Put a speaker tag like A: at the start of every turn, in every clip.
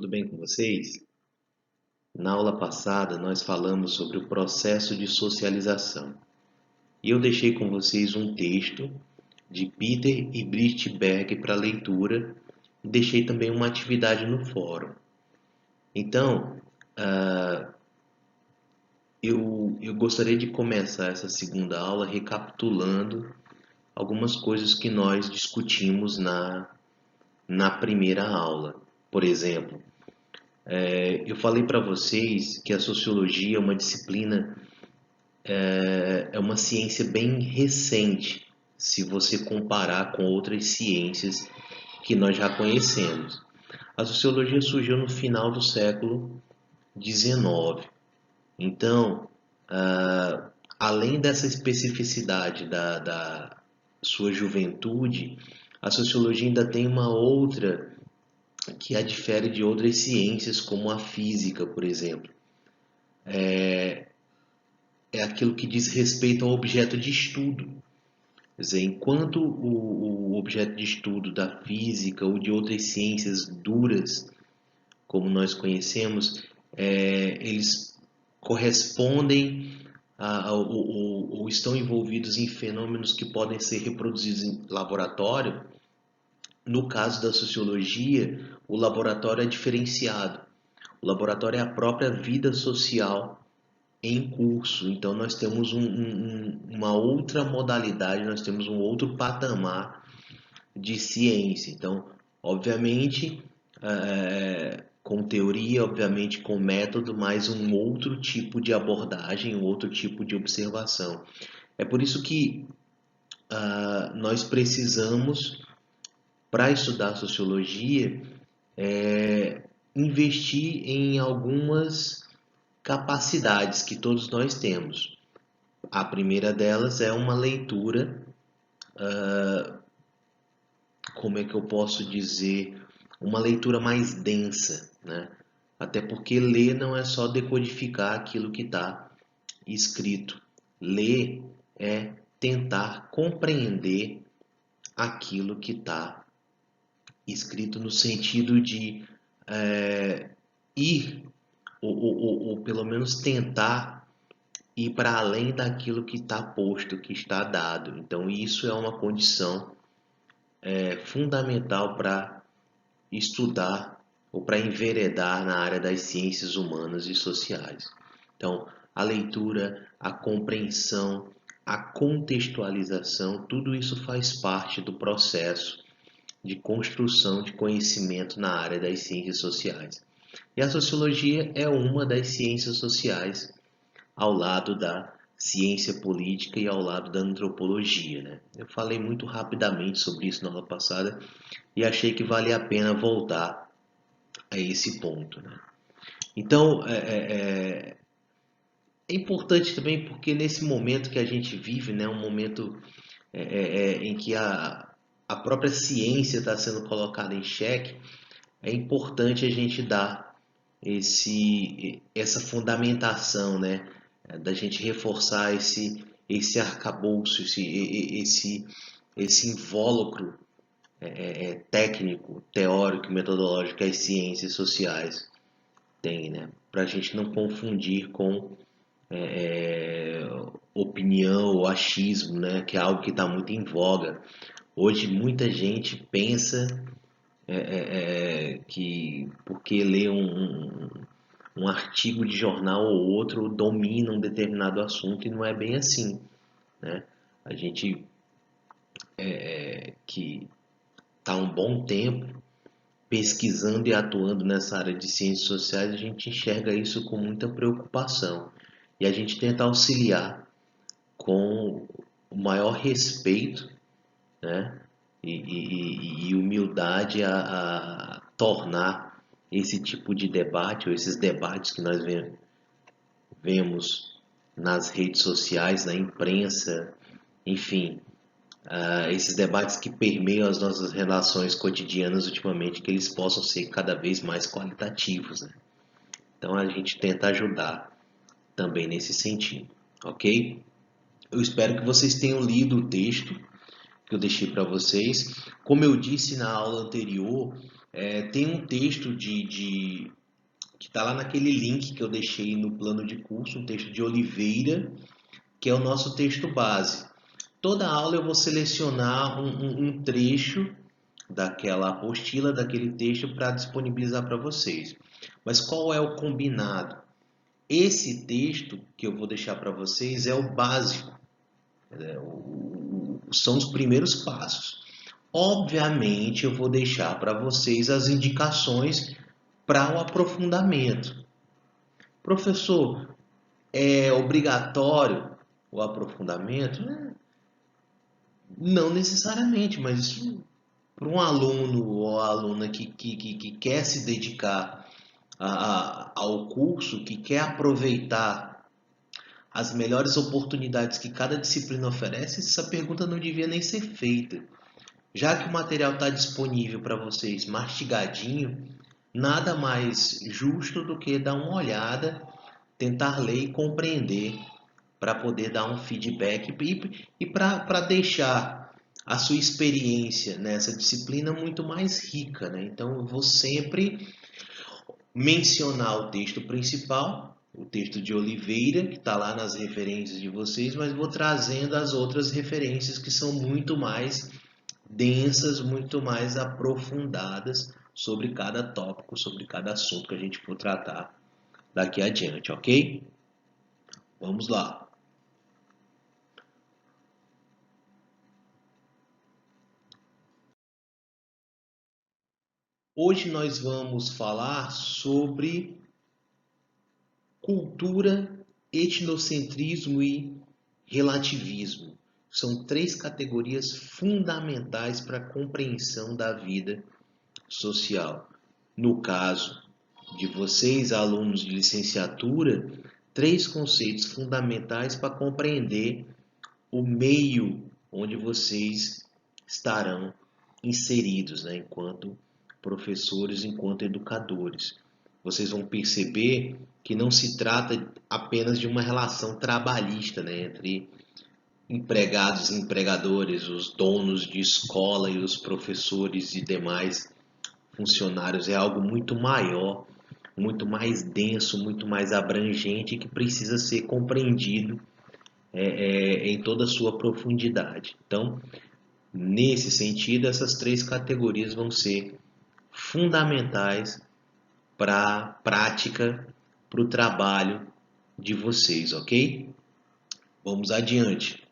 A: tudo bem com vocês? Na aula passada nós falamos sobre o processo de socialização e eu deixei com vocês um texto de Peter e Brit Berg para leitura e deixei também uma atividade no fórum. Então, eu gostaria de começar essa segunda aula recapitulando algumas coisas que nós discutimos na primeira aula. Por exemplo, eu falei para vocês que a sociologia é uma disciplina, é uma ciência bem recente, se você comparar com outras ciências que nós já conhecemos. A sociologia surgiu no final do século XIX. Então, além dessa especificidade da sua juventude, a sociologia ainda tem uma outra que a difere de outras ciências, como a física, por exemplo. É aquilo que diz respeito ao objeto de estudo. Quer dizer, enquanto o objeto de estudo da física ou de outras ciências duras, como nós conhecemos, eles correspondem ou estão envolvidos em fenômenos que podem ser reproduzidos em laboratório. No caso da sociologia, o laboratório é diferenciado. O laboratório é a própria vida social em curso. Então, nós temos uma outra modalidade, nós temos um outro patamar de ciência. Então, obviamente, com teoria, obviamente com método, mas um outro tipo de abordagem, um outro tipo de observação. É por isso que nós precisamos, para estudar sociologia, investir em algumas capacidades que todos nós temos. A primeira delas é uma leitura, como é que eu posso dizer, uma leitura mais densa, né? Até porque ler não é só decodificar aquilo que está escrito. Ler é tentar compreender aquilo que está escrito no sentido de ir, ou pelo menos tentar ir para além daquilo que está posto, que está dado. Então, isso é uma condição fundamental para estudar ou para enveredar na área das ciências humanas e sociais. Então, a leitura, a compreensão, a contextualização, tudo isso faz parte do processo de construção de conhecimento na área das ciências sociais. E a sociologia é uma das ciências sociais ao lado da ciência política e ao lado da antropologia, né? Eu falei muito rapidamente sobre isso na aula passada e achei que valia a pena voltar a esse ponto, né? Então, é importante também porque nesse momento que a gente vive, né, um momento em que a própria ciência está sendo colocada em xeque, é importante a gente dar essa fundamentação, né, da gente reforçar esse arcabouço, esse invólucro técnico, teórico, metodológico que as ciências sociais têm, né, para a gente não confundir com opinião ou achismo, né, que é algo que está muito em voga. Hoje muita gente pensa que porque lê um artigo de jornal ou outro domina um determinado assunto e não é bem assim, né? A gente que está um bom tempo pesquisando e atuando nessa área de ciências sociais, a gente enxerga isso com muita preocupação e a gente tenta auxiliar com o maior respeito, né? E humildade a tornar esse tipo de debate, ou esses debates que nós vemos nas redes sociais, na imprensa, enfim, esses debates que permeiam as nossas relações cotidianas ultimamente, que eles possam ser cada vez mais qualitativos, né? Então a gente tenta ajudar também nesse sentido, ok? Eu espero que vocês tenham lido o texto que eu deixei para vocês. Como eu disse na aula anterior, Tem um texto que está lá naquele link que eu deixei no plano de curso, um texto de Oliveira, que é o nosso texto base. Toda aula eu vou selecionar um trecho daquela apostila, daquele texto para disponibilizar para vocês. Mas qual é o combinado? Esse texto que eu vou deixar para vocês é o básico, são os primeiros passos. Obviamente, eu vou deixar para vocês as indicações para o aprofundamento. Professor, é obrigatório o aprofundamento? Não necessariamente, mas para um aluno ou aluna que quer se dedicar ao curso, que quer aproveitar as melhores oportunidades que cada disciplina oferece, essa pergunta não devia nem ser feita. Já que o material está disponível para vocês mastigadinho, nada mais justo do que dar uma olhada, tentar ler e compreender para poder dar um feedback e para deixar a sua experiência nessa disciplina muito mais rica, né? Então, eu vou sempre mencionar o texto principal, o texto de Oliveira, que está lá nas referências de vocês, mas vou trazendo as outras referências que são muito mais densas, muito mais aprofundadas sobre cada tópico, sobre cada assunto que a gente for tratar daqui adiante, ok? Vamos lá. Hoje nós vamos falar sobre cultura, etnocentrismo e relativismo. São três categorias fundamentais para a compreensão da vida social. No caso de vocês, alunos de licenciatura, três conceitos fundamentais para compreender o meio onde vocês estarão inseridos, né, enquanto professores, enquanto educadores. Vocês vão perceber que não se trata apenas de uma relação trabalhista, né, entre empregados e empregadores, os donos de escola e os professores e demais funcionários. É algo muito maior, muito mais denso, muito mais abrangente que precisa ser compreendido em toda a sua profundidade. Então, nesse sentido, essas três categorias vão ser fundamentais para a prática, para o trabalho de vocês, ok? Vamos adiante.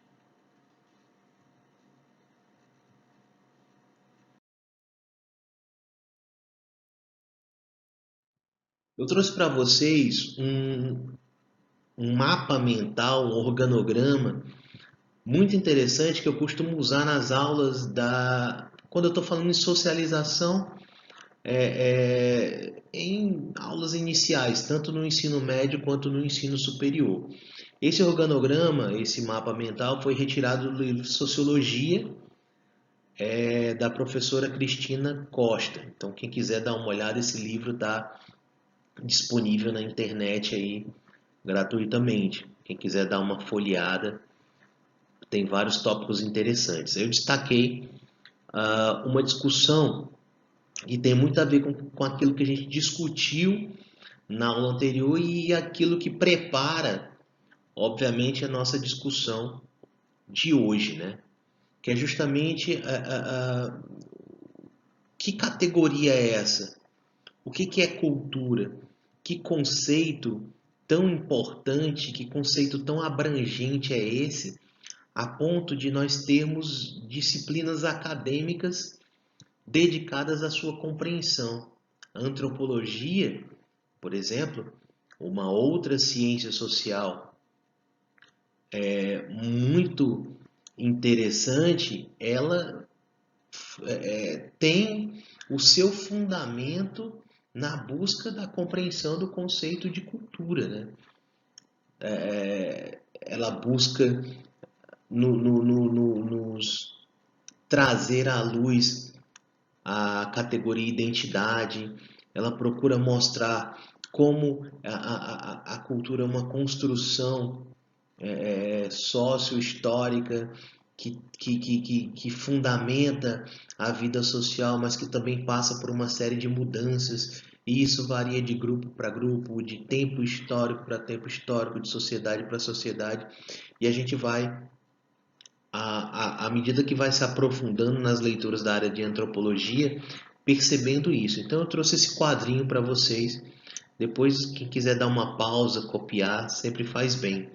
A: Eu trouxe para vocês um mapa mental, um organograma muito interessante que eu costumo usar nas aulas quando eu estou falando em socialização, em aulas iniciais, tanto no ensino médio quanto no ensino superior. Esse organograma, esse mapa mental, foi retirado do livro Sociologia, da professora Cristina Costa. Então, quem quiser dar uma olhada, esse livro está disponível na internet aí gratuitamente. Quem quiser dar uma folheada, tem vários tópicos interessantes. Eu destaquei uma discussão que tem muito a ver com aquilo que a gente discutiu na aula anterior e aquilo que prepara, obviamente, a nossa discussão de hoje, né? Que é justamente que categoria é essa? O que é cultura? Que conceito tão importante, que conceito tão abrangente é esse, a ponto de nós termos disciplinas acadêmicas dedicadas à sua compreensão? A antropologia, por exemplo, uma outra ciência social muito interessante, ela tem o seu fundamento na busca da compreensão do conceito de cultura, né? Ela busca nos trazer à luz a categoria identidade, ela procura mostrar como a cultura é uma construção sócio-histórica que fundamenta a vida social, mas que também passa por uma série de mudanças, e isso varia de grupo para grupo, de tempo histórico para tempo histórico, de sociedade para sociedade, e a gente vai, à medida que vai se aprofundando nas leituras da área de antropologia, percebendo isso. Então eu trouxe esse quadrinho para vocês. Depois, quem quiser dar uma pausa, copiar, sempre faz bem.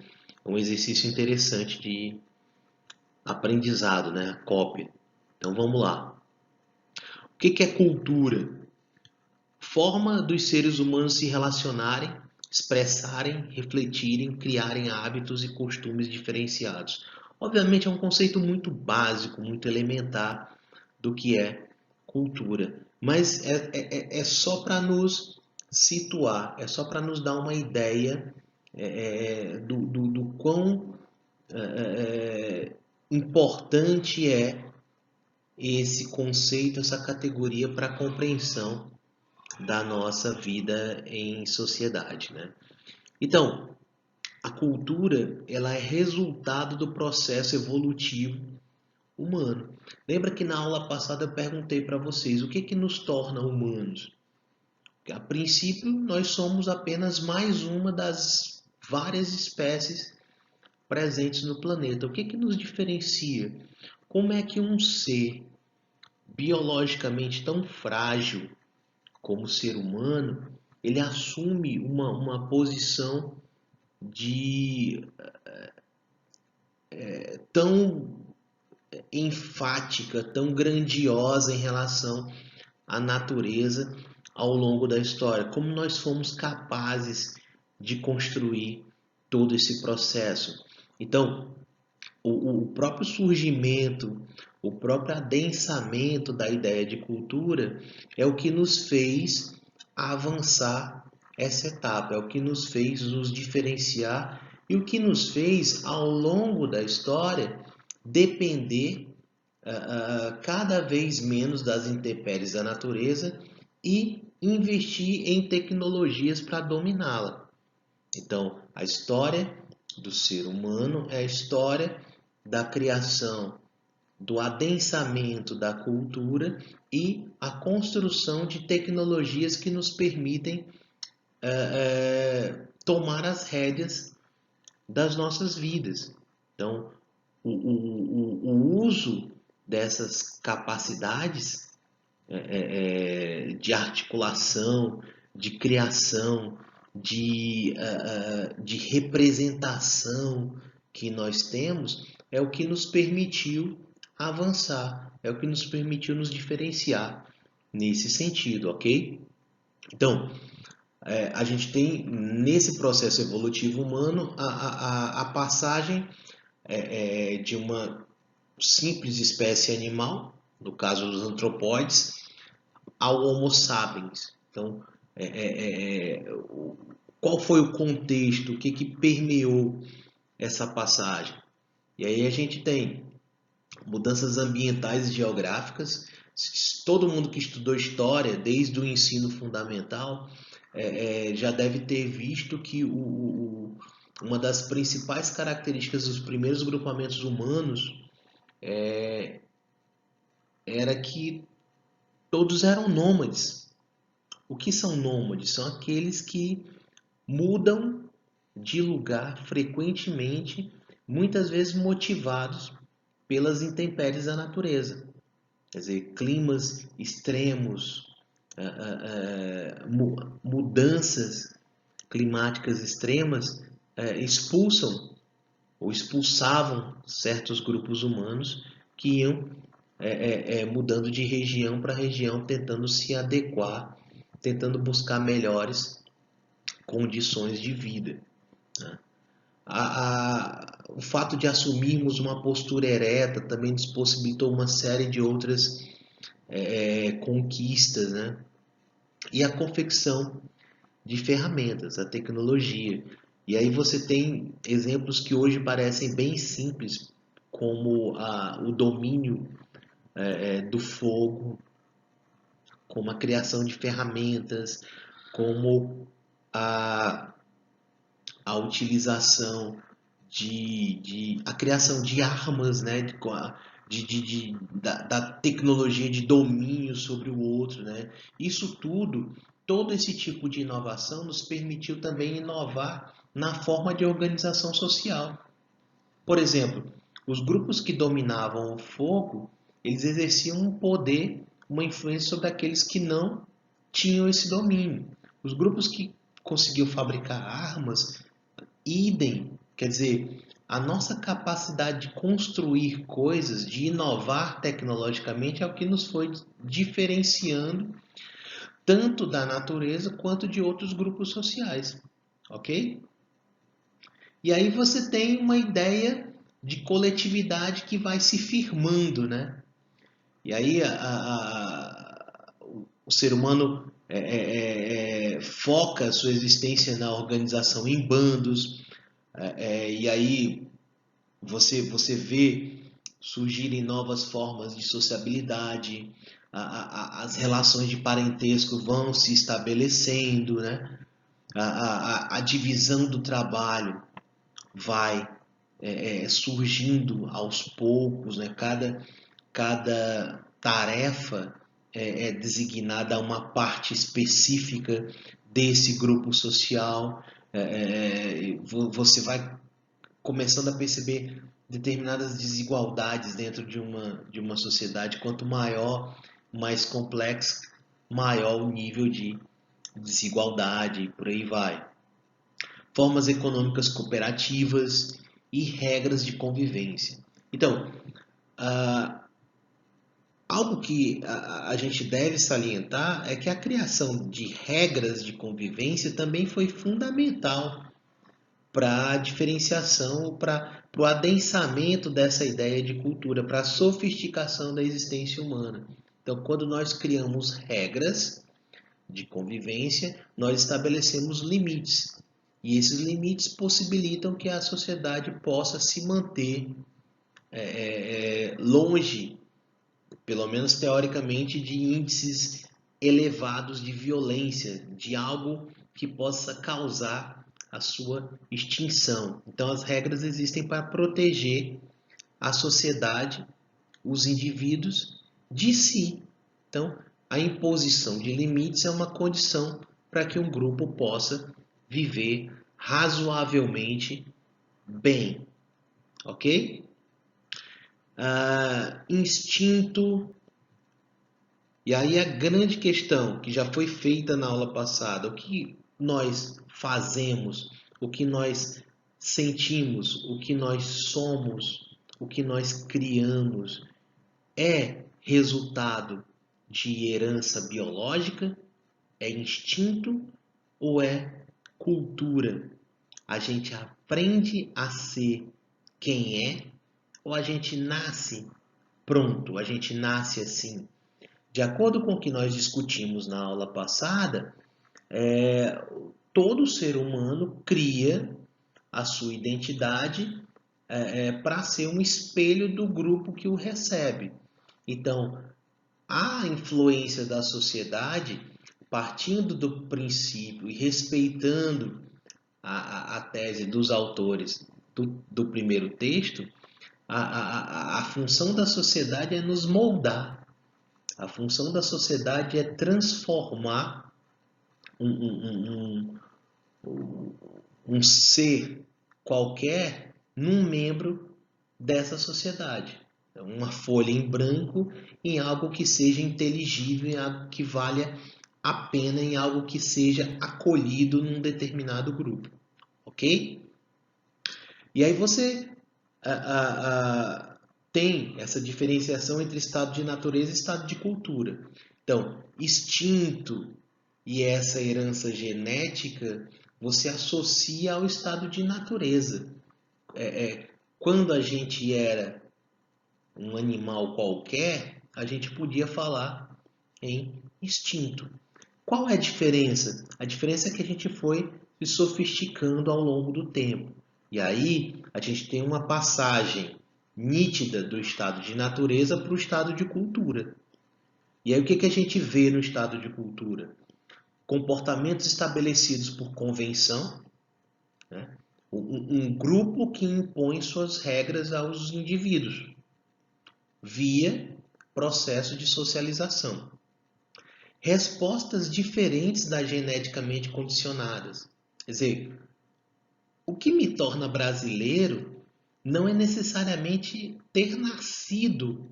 A: É um exercício interessante de aprendizado, né? Cópia. Então vamos lá. O que é cultura? Forma dos seres humanos se relacionarem, expressarem, refletirem, criarem hábitos e costumes diferenciados. Obviamente é um conceito muito básico, muito elementar do que é cultura, mas é só para nos situar, é só para nos dar uma ideia do quão importante é esse conceito, essa categoria para a compreensão da nossa vida em sociedade, né? Então, a cultura, ela é resultado do processo evolutivo humano. Lembra que na aula passada eu perguntei para vocês o que nos torna humanos? A princípio, nós somos apenas mais uma das várias espécies presentes no planeta. O que nos diferencia? Como é que um ser biologicamente tão frágil como ser humano, ele assume uma posição de tão enfática, tão grandiosa em relação à natureza ao longo da história? Como nós fomos capazes de construir todo esse processo? Então, o próprio surgimento, o próprio adensamento da ideia de cultura é o que nos fez avançar essa etapa, é o que nos fez nos diferenciar e o que nos fez, ao longo da história, depender cada vez menos das intempéries da natureza e investir em tecnologias para dominá-la. Então, a história do ser humano é a história da criação, do adensamento da cultura e a construção de tecnologias que nos permitem tomar as rédeas das nossas vidas. Então, o uso dessas capacidades de articulação, de criação, de representação que nós temos é o que nos permitiu avançar, é o que nos permitiu nos diferenciar nesse sentido, ok? Então, a gente tem nesse processo evolutivo humano a passagem de uma simples espécie animal, no caso dos antropóides, ao Homo sapiens. Então, qual foi o contexto, o que permeou essa passagem? E aí a gente tem mudanças ambientais e geográficas. Todo mundo que estudou história, desde o ensino fundamental, já deve ter visto que uma das principais características dos primeiros grupamentos humanos era que todos eram nômades. O que são nômades? São aqueles que mudam de lugar frequentemente, muitas vezes motivados pelas intempéries da natureza. Quer dizer, climas extremos, mudanças climáticas extremas expulsam ou expulsavam certos grupos humanos que iam mudando de região para região, tentando se adequar, tentando buscar melhores condições de vida, né? O fato de assumirmos uma postura ereta também nos possibilitou uma série de outras conquistas, né? E a confecção de ferramentas, a tecnologia. E aí você tem exemplos que hoje parecem bem simples, como o domínio do fogo, como a criação de ferramentas, como a utilização a criação de armas, né, da tecnologia de domínio sobre o outro, né? Isso tudo, todo esse tipo de inovação nos permitiu também inovar na forma de organização social. Por exemplo, os grupos que dominavam o fogo, eles exerciam um poder, uma influência sobre aqueles que não tinham esse domínio. Os grupos que conseguiam fabricar armas, idem, quer dizer, a nossa capacidade de construir coisas, de inovar tecnologicamente é o que nos foi diferenciando tanto da natureza quanto de outros grupos sociais, ok? E aí você tem uma ideia de coletividade que vai se firmando, né? E aí o ser humano foca a sua existência na organização em bandos, e aí você vê surgirem novas formas de sociabilidade, as relações de parentesco vão se estabelecendo, né? A divisão do trabalho vai surgindo aos poucos, né? Cada tarefa é designada a uma parte específica desse grupo social. Você vai começando a perceber determinadas desigualdades dentro de uma sociedade. Quanto maior, mais complexo, maior o nível de desigualdade, por aí vai. Formas econômicas cooperativas e regras de convivência. Então, algo que a gente deve salientar é que a criação de regras de convivência também foi fundamental para a diferenciação, para o adensamento dessa ideia de cultura, para a sofisticação da existência humana. Então, quando nós criamos regras de convivência, nós estabelecemos limites. E esses limites possibilitam que a sociedade possa se manter longe, pelo menos teoricamente, de índices elevados de violência, de algo que possa causar a sua extinção. Então, as regras existem para proteger a sociedade, os indivíduos, de si. Então, a imposição de limites é uma condição para que um grupo possa viver razoavelmente bem, ok? Instinto. E aí a grande questão que já foi feita na aula passada, o que nós fazemos, o que nós sentimos, o que nós somos, o que nós criamos, é resultado de herança biológica? É instinto ou é cultura? A gente aprende a ser quem é ou a gente nasce pronto, a gente nasce assim? De acordo com o que nós discutimos na aula passada, todo ser humano cria a sua identidade para ser um espelho do grupo que o recebe. Então, a influência da sociedade, partindo do princípio e respeitando a tese dos autores do primeiro texto, a função da sociedade é nos moldar. A função da sociedade é transformar um, um ser qualquer num membro dessa sociedade. Uma folha em branco em algo que seja inteligível, em algo que valha a pena, em algo que seja acolhido num determinado grupo. Ok? E aí você tem essa diferenciação entre estado de natureza e estado de cultura. Então, instinto e essa herança genética você associa ao estado de natureza. Quando a gente era um animal qualquer, a gente podia falar em instinto. Qual é a diferença? A diferença é que a gente foi se sofisticando ao longo do tempo. E aí a gente tem uma passagem nítida do estado de natureza para o estado de cultura. E aí o que a gente vê no estado de cultura? Comportamentos estabelecidos por convenção, né? Um grupo que impõe suas regras aos indivíduos via processo de socialização. Respostas diferentes das geneticamente condicionadas. Quer dizer, o que me torna brasileiro não é necessariamente ter nascido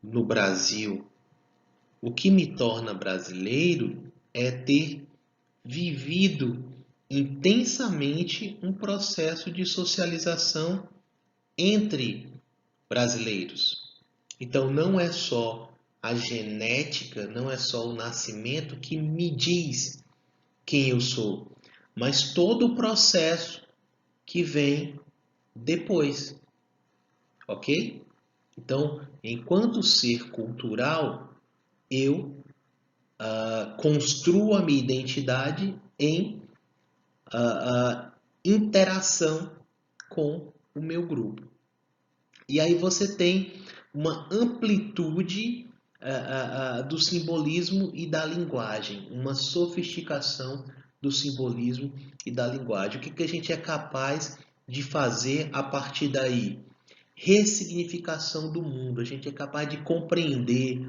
A: no Brasil. O que me torna brasileiro é ter vivido intensamente um processo de socialização entre brasileiros. Então não é só a genética, não é só o nascimento que me diz quem eu sou, mas todo o processo que vem depois, ok? Então, enquanto ser cultural, eu construo a minha identidade em interação com o meu grupo. E aí você tem uma amplitude do simbolismo e da linguagem, uma sofisticação do simbolismo e da linguagem. O que a gente é capaz de fazer a partir daí? Ressignificação do mundo. A gente é capaz de compreender,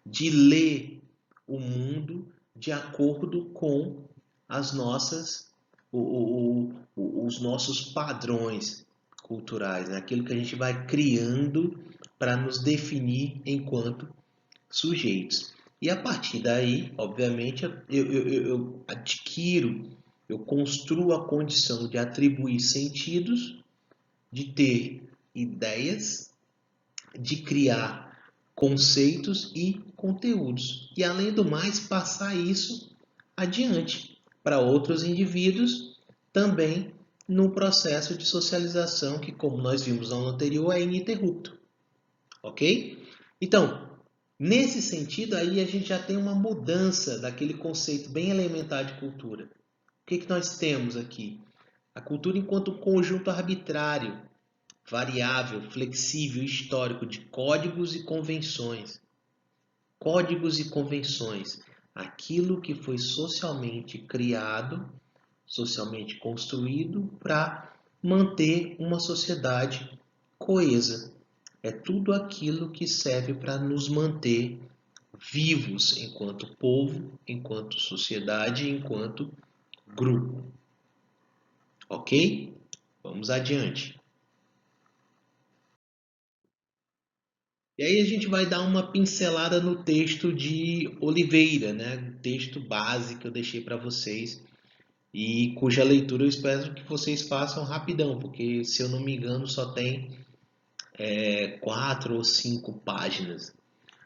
A: de ler o mundo de acordo com as nossas, os nossos padrões culturais, né? Aquilo que a gente vai criando para nos definir enquanto sujeitos. E a partir daí, obviamente, eu adquiro, eu construo a condição de atribuir sentidos, de ter ideias, de criar conceitos e conteúdos. E além do mais, passar isso adiante para outros indivíduos também no processo de socialização que, como nós vimos no anterior, é ininterrupto. Ok? Então, nesse sentido aí a gente já tem uma mudança daquele conceito bem elementar de cultura. O que nós temos aqui? A cultura enquanto conjunto arbitrário, variável, flexível, histórico de códigos e convenções. Códigos e convenções. Aquilo que foi socialmente criado, socialmente construído para manter uma sociedade coesa. É tudo aquilo que serve para nos manter vivos enquanto povo, enquanto sociedade, enquanto grupo. Ok? Vamos adiante. E aí a gente vai dar uma pincelada no texto de Oliveira, né? O texto base que eu deixei para vocês e cuja leitura eu espero que vocês façam rapidão, porque se eu não me engano só tem 4 ou 5 páginas.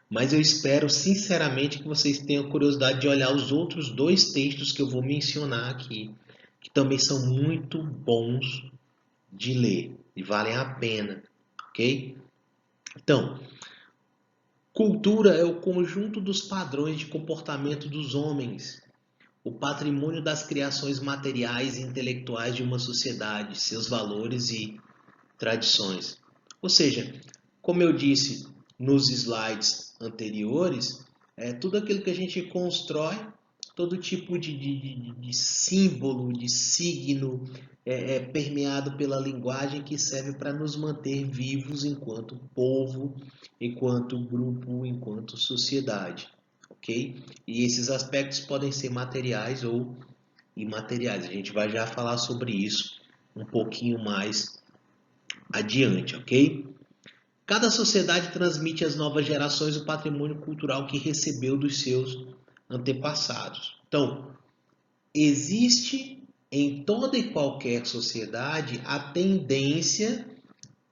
A: Mas eu espero sinceramente que vocês tenham curiosidade de olhar os outros 2 textos que eu vou mencionar aqui, que também são muito bons de ler e valem a pena, ok? Então, cultura é o conjunto dos padrões de comportamento dos homens, o patrimônio das criações materiais e intelectuais de uma sociedade, seus valores e tradições. Ou seja, como eu disse nos slides anteriores, tudo aquilo que a gente constrói, todo tipo de símbolo, de signo, permeado pela linguagem que serve para nos manter vivos enquanto povo, enquanto grupo, enquanto sociedade. Ok? E esses aspectos podem ser materiais ou imateriais. A gente vai já falar sobre isso um pouquinho mais adiante, ok? Cada sociedade transmite às novas gerações o patrimônio cultural que recebeu dos seus antepassados. Então, existe em toda e qualquer sociedade a tendência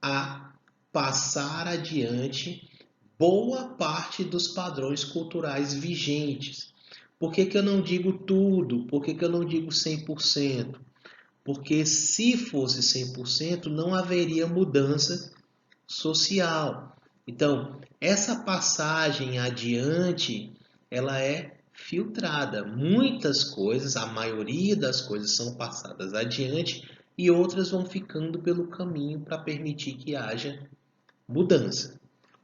A: a passar adiante boa parte dos padrões culturais vigentes. Por que eu não digo tudo? Por que eu não digo 100%? Porque se fosse 100%, não haveria mudança social. Então, essa passagem adiante, ela é filtrada. Muitas coisas, a maioria das coisas são passadas adiante e outras vão ficando pelo caminho para permitir que haja mudança.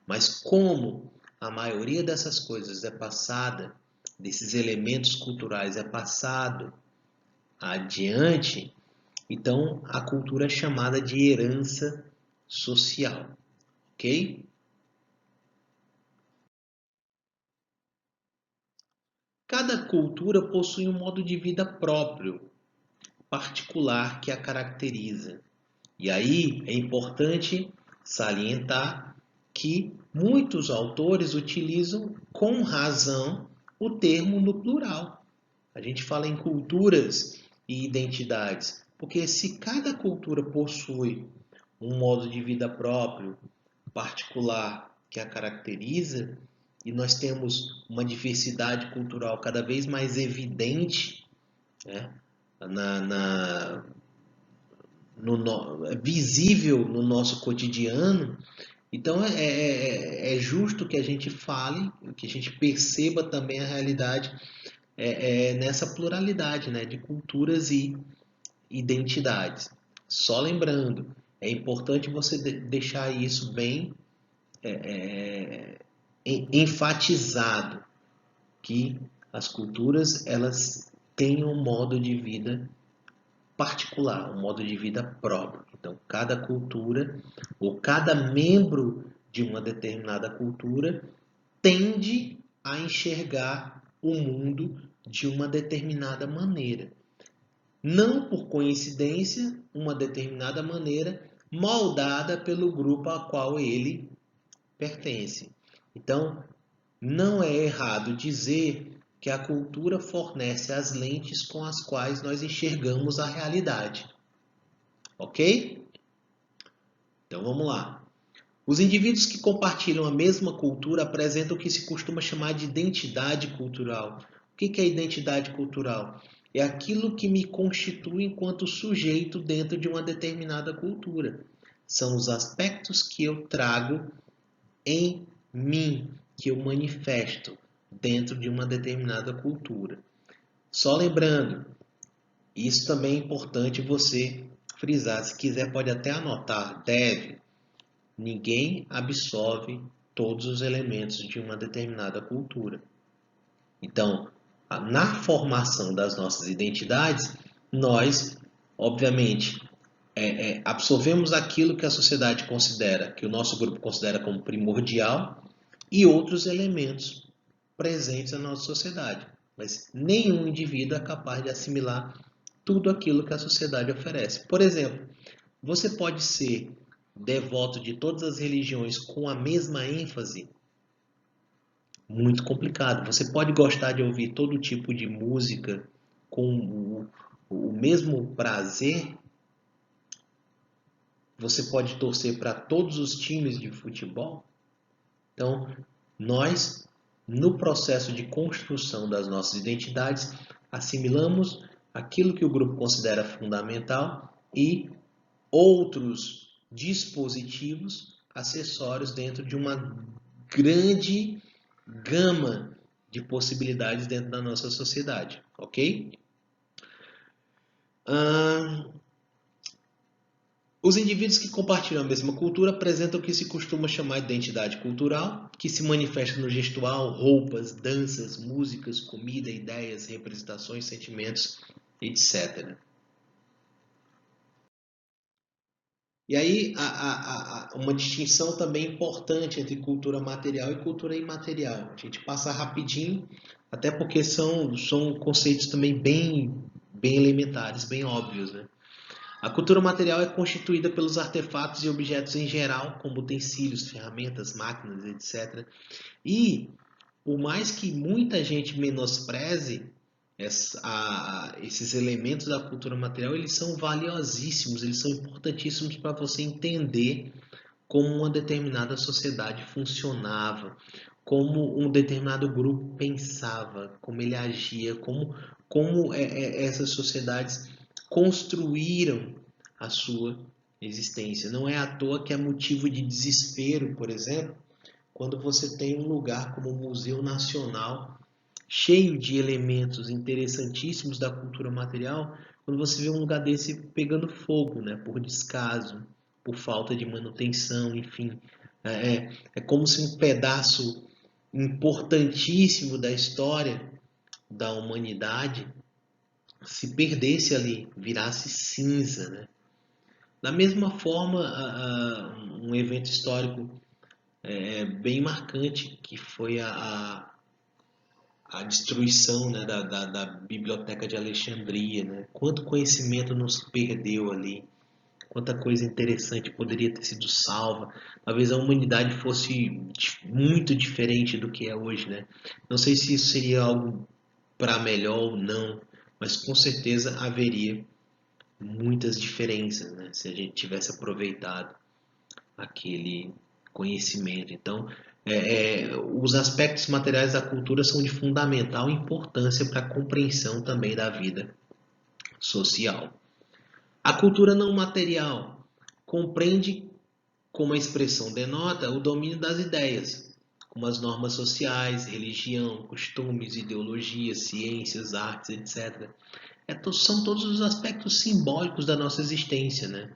A: Mas como a maioria dessas coisas é passada, desses elementos culturais é passado adiante, Então, a cultura é chamada de herança social, ok? Cada cultura possui um modo de vida próprio, particular que a caracteriza. E aí é importante salientar que muitos autores utilizam com razão o termo no plural. A gente fala em culturas e identidades, porque se cada cultura possui um modo de vida próprio, particular que a caracteriza, e nós temos uma diversidade cultural cada vez mais evidente, né, na, na, visível no nosso cotidiano, então é justo que a gente fale, que a gente perceba também a realidade nessa pluralidade, né, de culturas e identidades. Só lembrando, é importante você deixar isso bem enfatizado, que as culturas elas têm um modo de vida particular, um modo de vida próprio. Então, cada cultura ou cada membro de uma determinada cultura tende a enxergar o mundo de uma determinada maneira. Não por coincidência, uma determinada maneira moldada pelo grupo a qual ele pertence. Então, não é errado dizer que a cultura fornece as lentes com as quais nós enxergamos a realidade. Ok? Então vamos lá. Os indivíduos que compartilham a mesma cultura apresentam o que se costuma chamar de identidade cultural. O que é identidade cultural? É aquilo que me constitui enquanto sujeito dentro de uma determinada cultura. São os aspectos que eu trago em mim, que eu manifesto dentro de uma determinada cultura. Só lembrando, isso também é importante você frisar. Se quiser, pode até anotar, deve. Ninguém absorve todos os elementos de uma determinada cultura. Então, na formação das nossas identidades, nós, obviamente, absorvemos aquilo que a sociedade considera, que o nosso grupo considera como primordial, e outros elementos presentes na nossa sociedade. Mas nenhum indivíduo é capaz de assimilar tudo aquilo que a sociedade oferece. Por exemplo, você pode ser devoto de todas as religiões com a mesma ênfase? Muito complicado. Você pode gostar de ouvir todo tipo de música com o mesmo prazer? Você pode torcer para todos os times de futebol? Então, nós, no processo de construção das nossas identidades, assimilamos aquilo que o grupo considera fundamental e outros dispositivos, acessórios dentro de uma grande gama de possibilidades dentro da nossa sociedade, ok? Os indivíduos que compartilham a mesma cultura apresentam o que se costuma chamar de identidade cultural, que se manifesta no gestual, roupas, danças, músicas, comida, ideias, representações, sentimentos, etc. E aí, uma distinção também importante entre cultura material e cultura imaterial. A gente passa rapidinho, até porque são conceitos também bem elementares, bem óbvios, né? A cultura material é constituída pelos artefatos e objetos em geral, como utensílios, ferramentas, máquinas, etc. E, por mais que muita gente menospreze esses elementos da cultura material, eles são valiosíssimos, eles são importantíssimos para você entender como uma determinada sociedade funcionava, como um determinado grupo pensava, como ele agia, como essas sociedades construíram a sua existência. Não é à toa que é motivo de desespero, por exemplo, quando você tem um lugar como o Museu Nacional cheio de elementos interessantíssimos da cultura material, quando você vê um lugar desse pegando fogo, né, por descaso, por falta de manutenção, enfim. É como se um pedaço importantíssimo da história da humanidade se perdesse ali, virasse cinza, né? Da mesma forma, um evento histórico bem marcante que foi a destruição, né, da Biblioteca de Alexandria, né? Quanto conhecimento nos perdeu ali, quanta coisa interessante poderia ter sido salva. Talvez a humanidade fosse muito diferente do que é hoje, né? Não sei se isso seria algo para melhor ou não, mas com certeza haveria muitas diferenças, né? Se a gente tivesse aproveitado aquele conhecimento. Então, os aspectos materiais da cultura são de fundamental importância para a compreensão também da vida social. A cultura não material compreende, como a expressão denota, o domínio das ideias, como as normas sociais, religião, costumes, ideologias, ciências, artes, etc. São todos os aspectos simbólicos da nossa existência, né?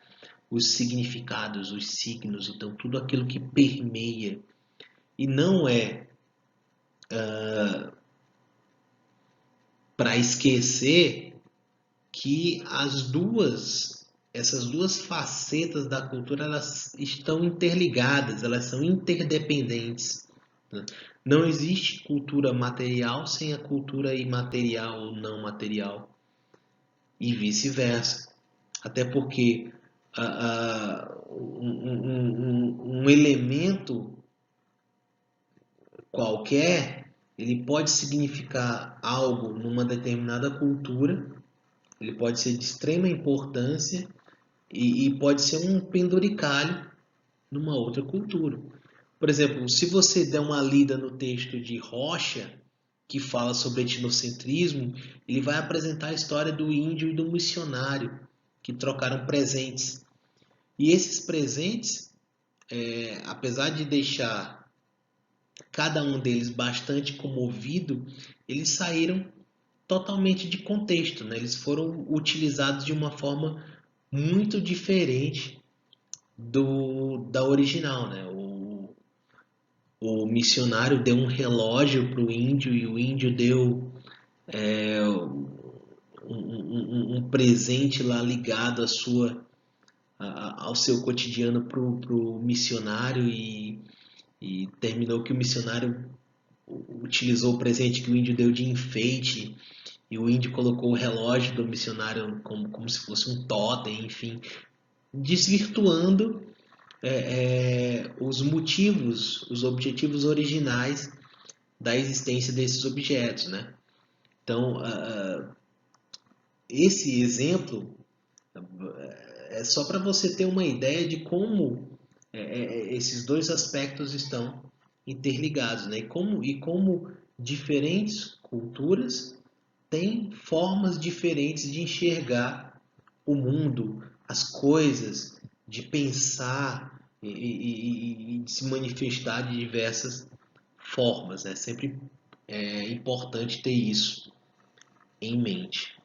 A: Os significados, os signos, então tudo aquilo que permeia. E não é para esquecer que essas duas facetas da cultura, elas estão interligadas, elas são interdependentes, né? Não existe cultura material sem a cultura imaterial ou não material, e vice-versa. Até porque um elemento qualquer, ele pode significar algo numa determinada cultura, ele pode ser de extrema importância e pode ser um penduricalho numa outra cultura. Por exemplo, se você der uma lida no texto de Rocha, que fala sobre etnocentrismo, ele vai apresentar a história do índio e do missionário que trocaram presentes. E esses presentes, apesar de deixar cada um deles bastante comovido, eles saíram totalmente de contexto, né? Eles foram utilizados de uma forma muito diferente da original, né? O missionário deu um relógio para o índio e o índio deu um presente lá ligado ao seu cotidiano para o missionário e terminou que o missionário utilizou o presente que o índio deu de enfeite e o índio colocou o relógio do missionário como se fosse um totem, enfim, desvirtuando os motivos, os objetivos originais da existência desses objetos, né? Então, esse exemplo é só para você ter uma ideia de como esses dois aspectos estão interligados, né? E como diferentes culturas têm formas diferentes de enxergar o mundo, as coisas, de pensar e de se manifestar de diversas formas, né? Sempre é importante ter isso em mente.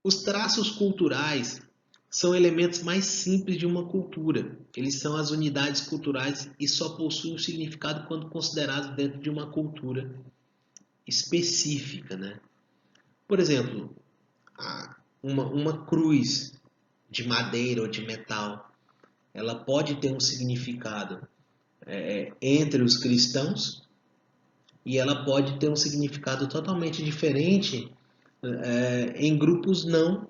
A: Os traços culturais são elementos mais simples de uma cultura. Eles são as unidades culturais e só possuem um significado quando considerados dentro de uma cultura específica, né? Por exemplo, uma cruz de madeira ou de metal, ela pode ter um significado entre os cristãos e ela pode ter um significado totalmente diferente em grupos não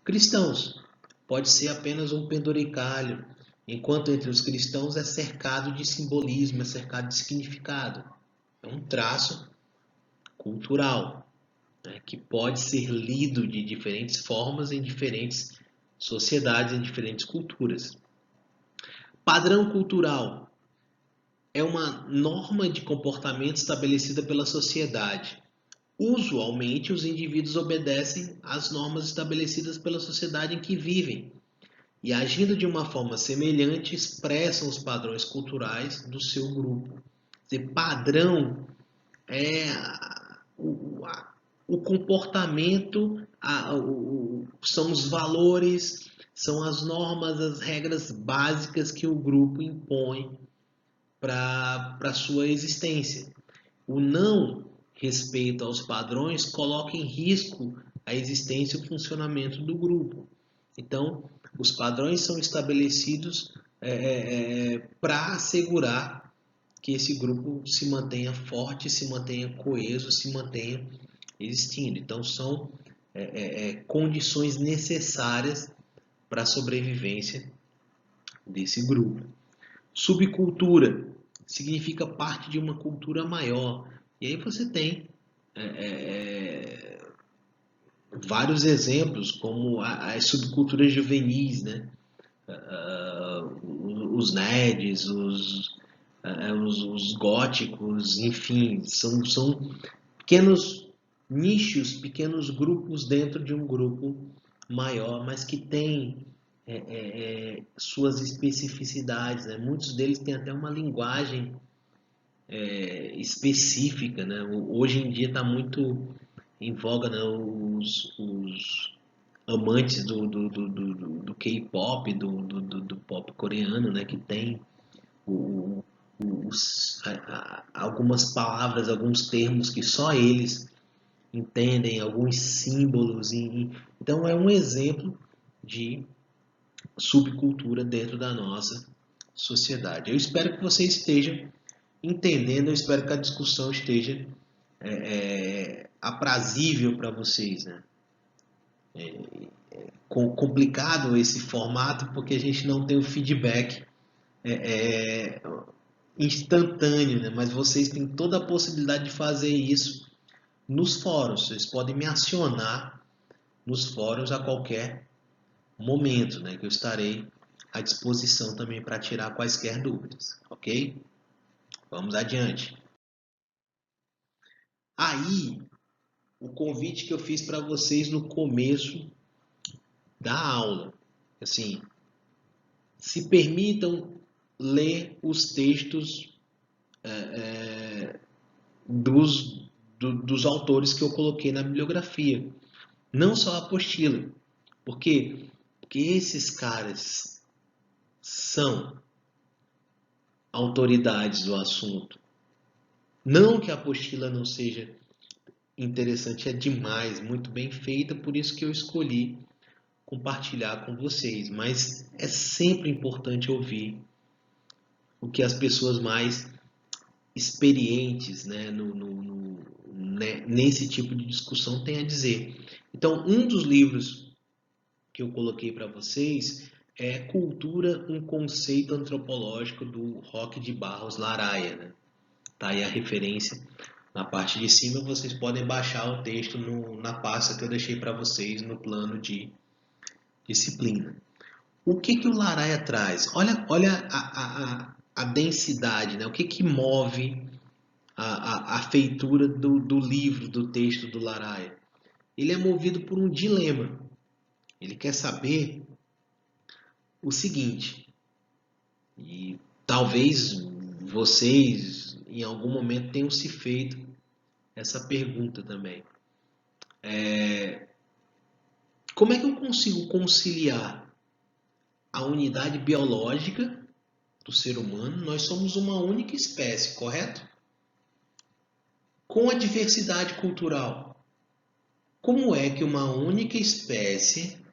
A: cristãos. Pode ser apenas um penduricalho, enquanto entre os cristãos é cercado de simbolismo, é cercado de significado. É um traço cultural, né, que pode ser lido de diferentes formas em diferentes sociedades, em diferentes culturas. Padrão cultural é uma norma de comportamento estabelecida pela sociedade. Usualmente, os indivíduos obedecem às normas estabelecidas pela sociedade em que vivem e, agindo de uma forma semelhante, expressam os padrões culturais do seu grupo. Quer dizer, padrão é o comportamento, são os valores, são as normas, as regras básicas que o grupo impõe para a sua existência. O não respeito aos padrões coloca em risco a existência e o funcionamento do grupo. Então, os padrões são estabelecidos para assegurar que esse grupo se mantenha forte, se mantenha coeso, se mantenha existindo. Então, são condições necessárias para a sobrevivência desse grupo. Subcultura significa parte de uma cultura maior. E aí você tem vários exemplos, como as subculturas juvenis, né? Os nerds, os góticos, enfim, são pequenos nichos, pequenos grupos dentro de um grupo maior, mas que têm suas especificidades, né? Muitos deles têm até uma linguagem específica, né? Hoje em dia está muito em voga, né? Os amantes do K-pop, do pop coreano, né? Que tem o, algumas palavras, alguns termos que só eles entendem, alguns símbolos. Então é um exemplo de subcultura dentro da nossa sociedade. Eu espero que você esteja entendendo, eu espero que a discussão esteja aprazível para vocês, né? Complicado esse formato porque a gente não tem o feedback instantâneo, né? Mas vocês têm toda a possibilidade de fazer isso nos fóruns. Vocês podem me acionar nos fóruns a qualquer momento, né? Que eu estarei à disposição também para tirar quaisquer dúvidas, ok? Vamos adiante. Aí, o convite que eu fiz para vocês no começo da aula, assim, se permitam ler os textos dos autores que eu coloquei na bibliografia, não só a apostila. Por quê? Porque esses caras são autoridades do assunto. Não que a apostila não seja interessante, é demais, muito bem feita, por isso que eu escolhi compartilhar com vocês. Mas é sempre importante ouvir o que as pessoas mais experientes, né, nesse tipo de discussão têm a dizer. Então, um dos livros que eu coloquei para vocês é Cultura, um conceito antropológico, do Roque de Barros Laraia. Né? Tá aí a referência na parte de cima. Vocês podem baixar o texto na pasta que eu deixei para vocês no plano de disciplina. O que o Laraia traz? Olha a densidade, né? O que move a feitura do livro, do texto do Laraia? Ele é movido por um dilema. Ele quer saber o seguinte, e talvez vocês em algum momento tenham se feito essa pergunta também. Como é que eu consigo conciliar a unidade biológica do ser humano? Nós somos uma única espécie, correto? Com a diversidade cultural. Como é que uma única espécie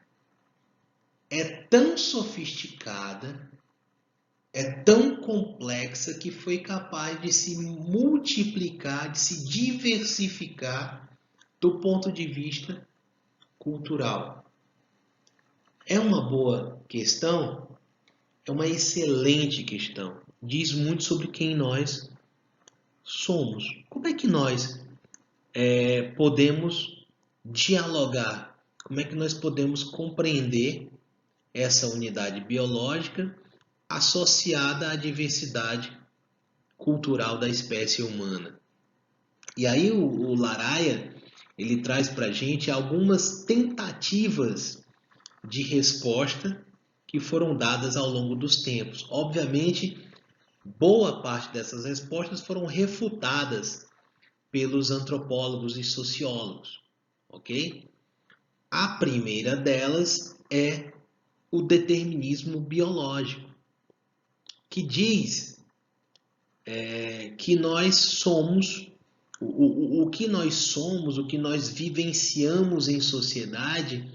A: é tão sofisticada, é tão complexa, que foi capaz de se multiplicar, de se diversificar do ponto de vista cultural? É uma boa questão? É uma excelente questão. Diz muito sobre quem nós somos. Como é que nós podemos dialogar? Como é que nós podemos compreender essa unidade biológica associada à diversidade cultural da espécie humana? E aí o Laraia, ele traz para a gente algumas tentativas de resposta que foram dadas ao longo dos tempos. Obviamente, boa parte dessas respostas foram refutadas pelos antropólogos e sociólogos, ok? A primeira delas é o determinismo biológico, que diz que nós somos o que nós somos, o que nós vivenciamos em sociedade,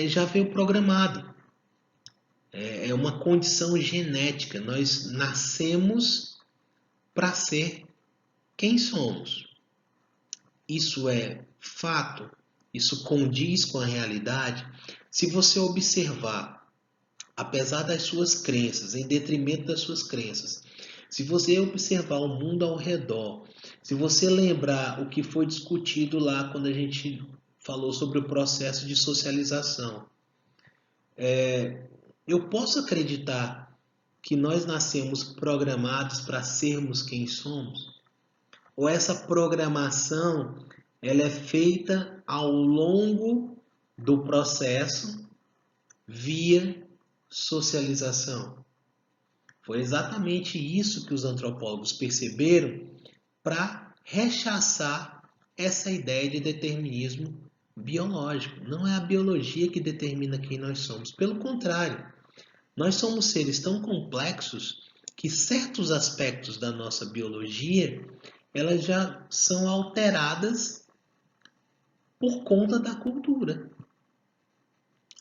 A: já veio programado. É uma condição genética. Nós nascemos para ser quem somos. Isso é fato? Isso condiz com a realidade? Se você observar, apesar das suas crenças, em detrimento das suas crenças, se você observar o mundo ao redor, se você lembrar o que foi discutido lá quando a gente falou sobre o processo de socialização, eu posso acreditar que nós nascemos programados para sermos quem somos? Ou essa programação ela é feita ao longo do processo via socialização? Foi exatamente isso que os antropólogos perceberam para rechaçar essa ideia de determinismo biológico. Não é a biologia que determina quem nós somos. Pelo contrário, nós somos seres tão complexos que certos aspectos da nossa biologia elas já são alteradas por conta da cultura.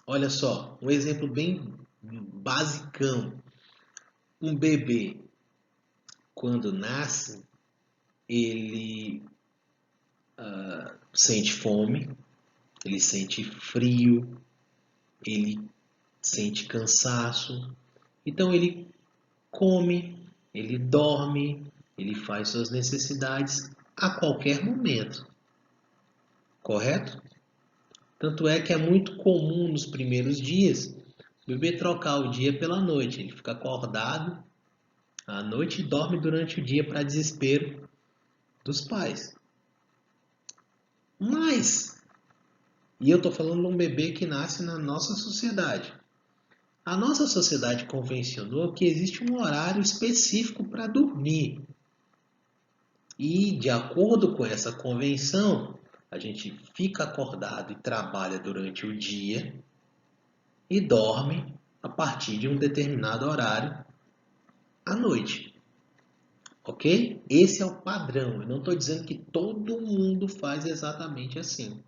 A: Olha só, um exemplo bem basicão. Um bebê, quando nasce, ele sente fome, ele sente frio, ele sente cansaço. Então ele come, ele dorme, ele faz suas necessidades a qualquer momento, correto? Tanto é que é muito comum nos primeiros dias o bebê trocar o dia pela noite. Ele fica acordado à noite e dorme durante o dia para desespero dos pais. Mas, e eu estou falando de um bebê que nasce na nossa sociedade. A nossa sociedade convencionou que existe um horário específico para dormir. E, de acordo com essa convenção, a gente fica acordado e trabalha durante o dia e dorme a partir de um determinado horário à noite. Ok? Esse é o padrão. Eu não estou dizendo que todo mundo faz exatamente assim.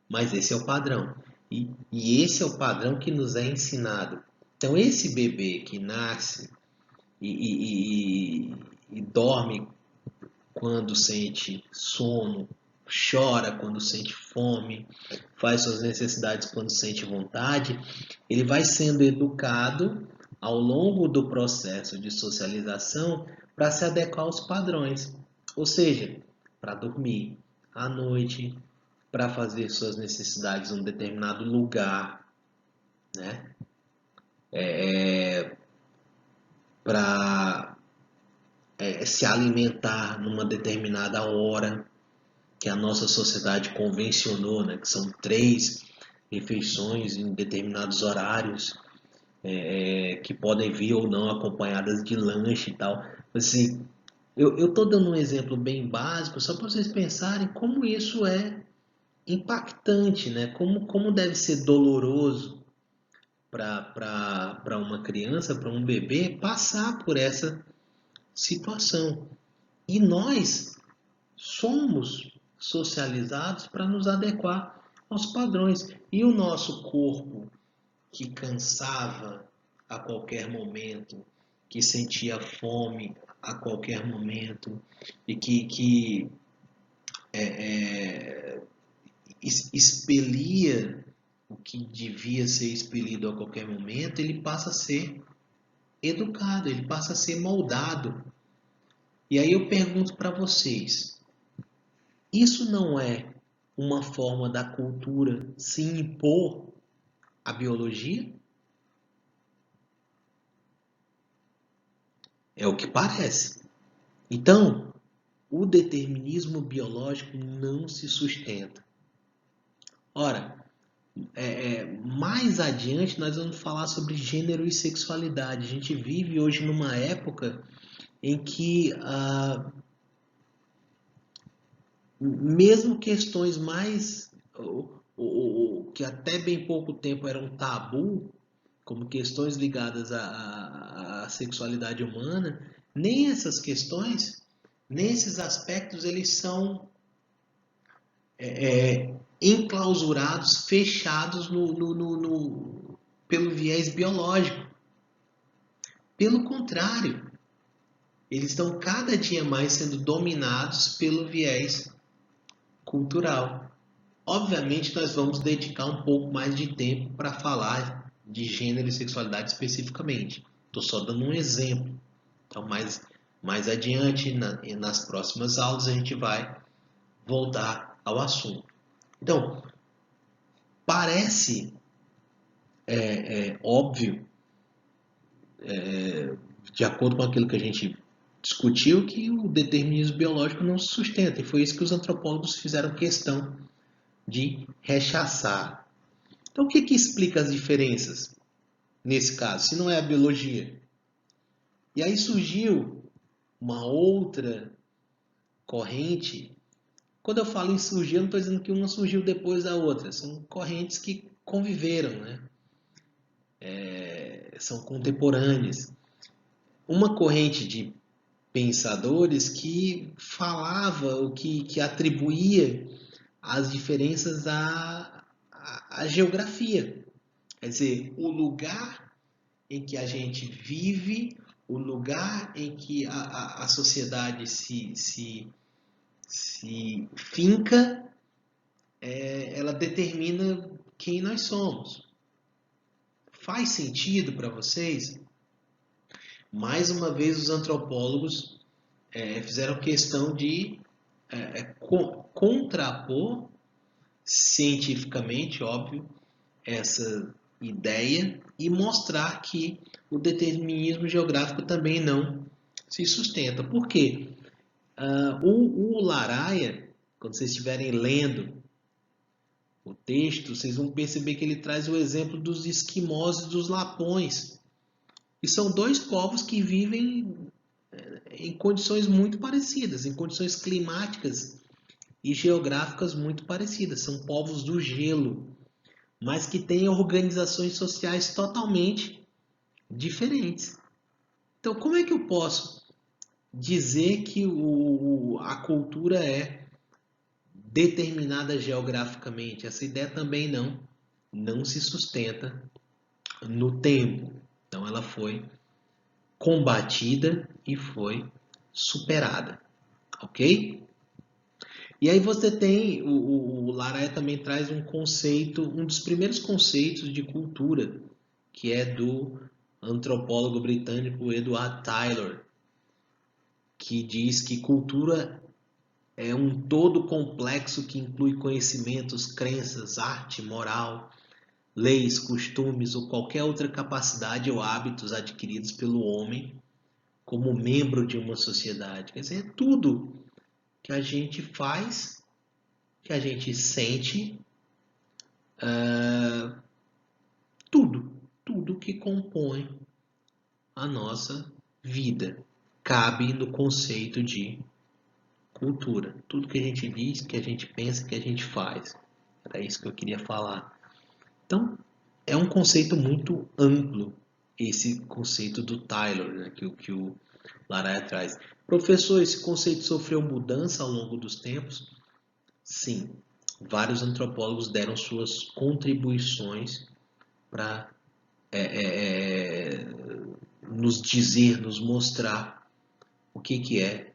A: Mas esse é o padrão. E esse é o padrão que nos é ensinado. Então, esse bebê que nasce e dorme quando sente sono, chora quando sente fome, faz suas necessidades quando sente vontade, ele vai sendo educado ao longo do processo de socialização para se adequar aos padrões. Ou seja, para dormir à noite, para fazer suas necessidades em um determinado lugar, né? Para se alimentar numa determinada hora que a nossa sociedade convencionou, né? Que são 3 refeições em determinados horários, que podem vir ou não acompanhadas de lanche e tal. Assim, eu estou dando um exemplo bem básico só para vocês pensarem como isso é impactante, né? Como deve ser doloroso para uma criança, para um bebê, passar por essa situação. E nós somos socializados para nos adequar aos padrões. E o nosso corpo, que cansava a qualquer momento, que sentia fome a qualquer momento, e que expelia o que devia ser expelido a qualquer momento, ele passa a ser educado, ele passa a ser moldado. E aí eu pergunto para vocês, isso não é uma forma da cultura se impor à biologia? É o que parece. Então, o determinismo biológico não se sustenta. Ora, mais adiante nós vamos falar sobre gênero e sexualidade. A gente vive hoje numa época em que mesmo questões mais que até bem pouco tempo eram tabu, como questões ligadas à sexualidade humana, nem essas questões nesses aspectos eles são enclausurados, fechados pelo viés biológico. Pelo contrário, eles estão cada dia mais sendo dominados pelo viés cultural. Obviamente, nós vamos dedicar um pouco mais de tempo para falar de gênero e sexualidade especificamente. Estou só dando um exemplo. Então, mais adiante, nas próximas aulas, a gente vai voltar ao assunto. Então, parece óbvio, de acordo com aquilo que a gente discutiu, que o determinismo biológico não se sustenta. E foi isso que os antropólogos fizeram questão de rechaçar. Então, o que explica as diferenças nesse caso, se não é a biologia? E aí surgiu uma outra corrente. Quando eu falo em surgir, eu não estou dizendo que uma surgiu depois da outra. São correntes que conviveram, né? São contemporâneas. Uma corrente de pensadores que falava, ou que atribuía as diferenças à geografia. Quer dizer, o lugar em que a gente vive, o lugar em que a sociedade se finca, ela determina quem nós somos. Faz sentido para vocês? Mais uma vez, os antropólogos fizeram questão de contrapor cientificamente, óbvio, essa ideia e mostrar que o determinismo geográfico também não se sustenta. Por quê? O Laraia, quando vocês estiverem lendo o texto, vocês vão perceber que ele traz o exemplo dos esquimós e dos lapões. E são dois povos que vivem em condições muito parecidas, em condições climáticas e geográficas muito parecidas. São povos do gelo, mas que têm organizações sociais totalmente diferentes. Então, como é que eu posso dizer que a cultura é determinada geograficamente? Essa ideia também não se sustenta no tempo. Então, ela foi combatida e foi superada, ok? E aí você tem, o Laraia também traz um conceito, um dos primeiros conceitos de cultura, que é do antropólogo britânico Edward Tylor, que diz que cultura é um todo complexo que inclui conhecimentos, crenças, arte, moral, leis, costumes ou qualquer outra capacidade ou hábitos adquiridos pelo homem como membro de uma sociedade. Quer dizer, é tudo que a gente faz, que a gente sente, tudo que compõe a nossa vida cabe no conceito de cultura. Tudo que a gente diz, que a gente pensa, que a gente faz. Era isso que eu queria falar. Então, é um conceito muito amplo, esse conceito do Tylor, né, que o Laraia traz. Professor, esse conceito sofreu mudança ao longo dos tempos? Sim, vários antropólogos deram suas contribuições para nos dizer, nos mostrar o que é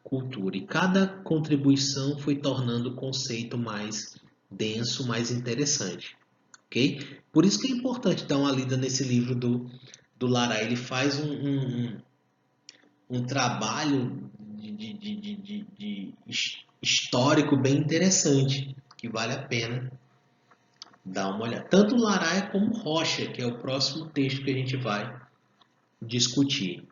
A: cultura. E cada contribuição foi tornando o conceito mais denso, mais interessante. Ok? Por isso que é importante dar uma lida nesse livro do Lara. Ele faz um trabalho de histórico bem interessante, que vale a pena dar uma olhada. Tanto Laraia como Rocha, que é o próximo texto que a gente vai discutir.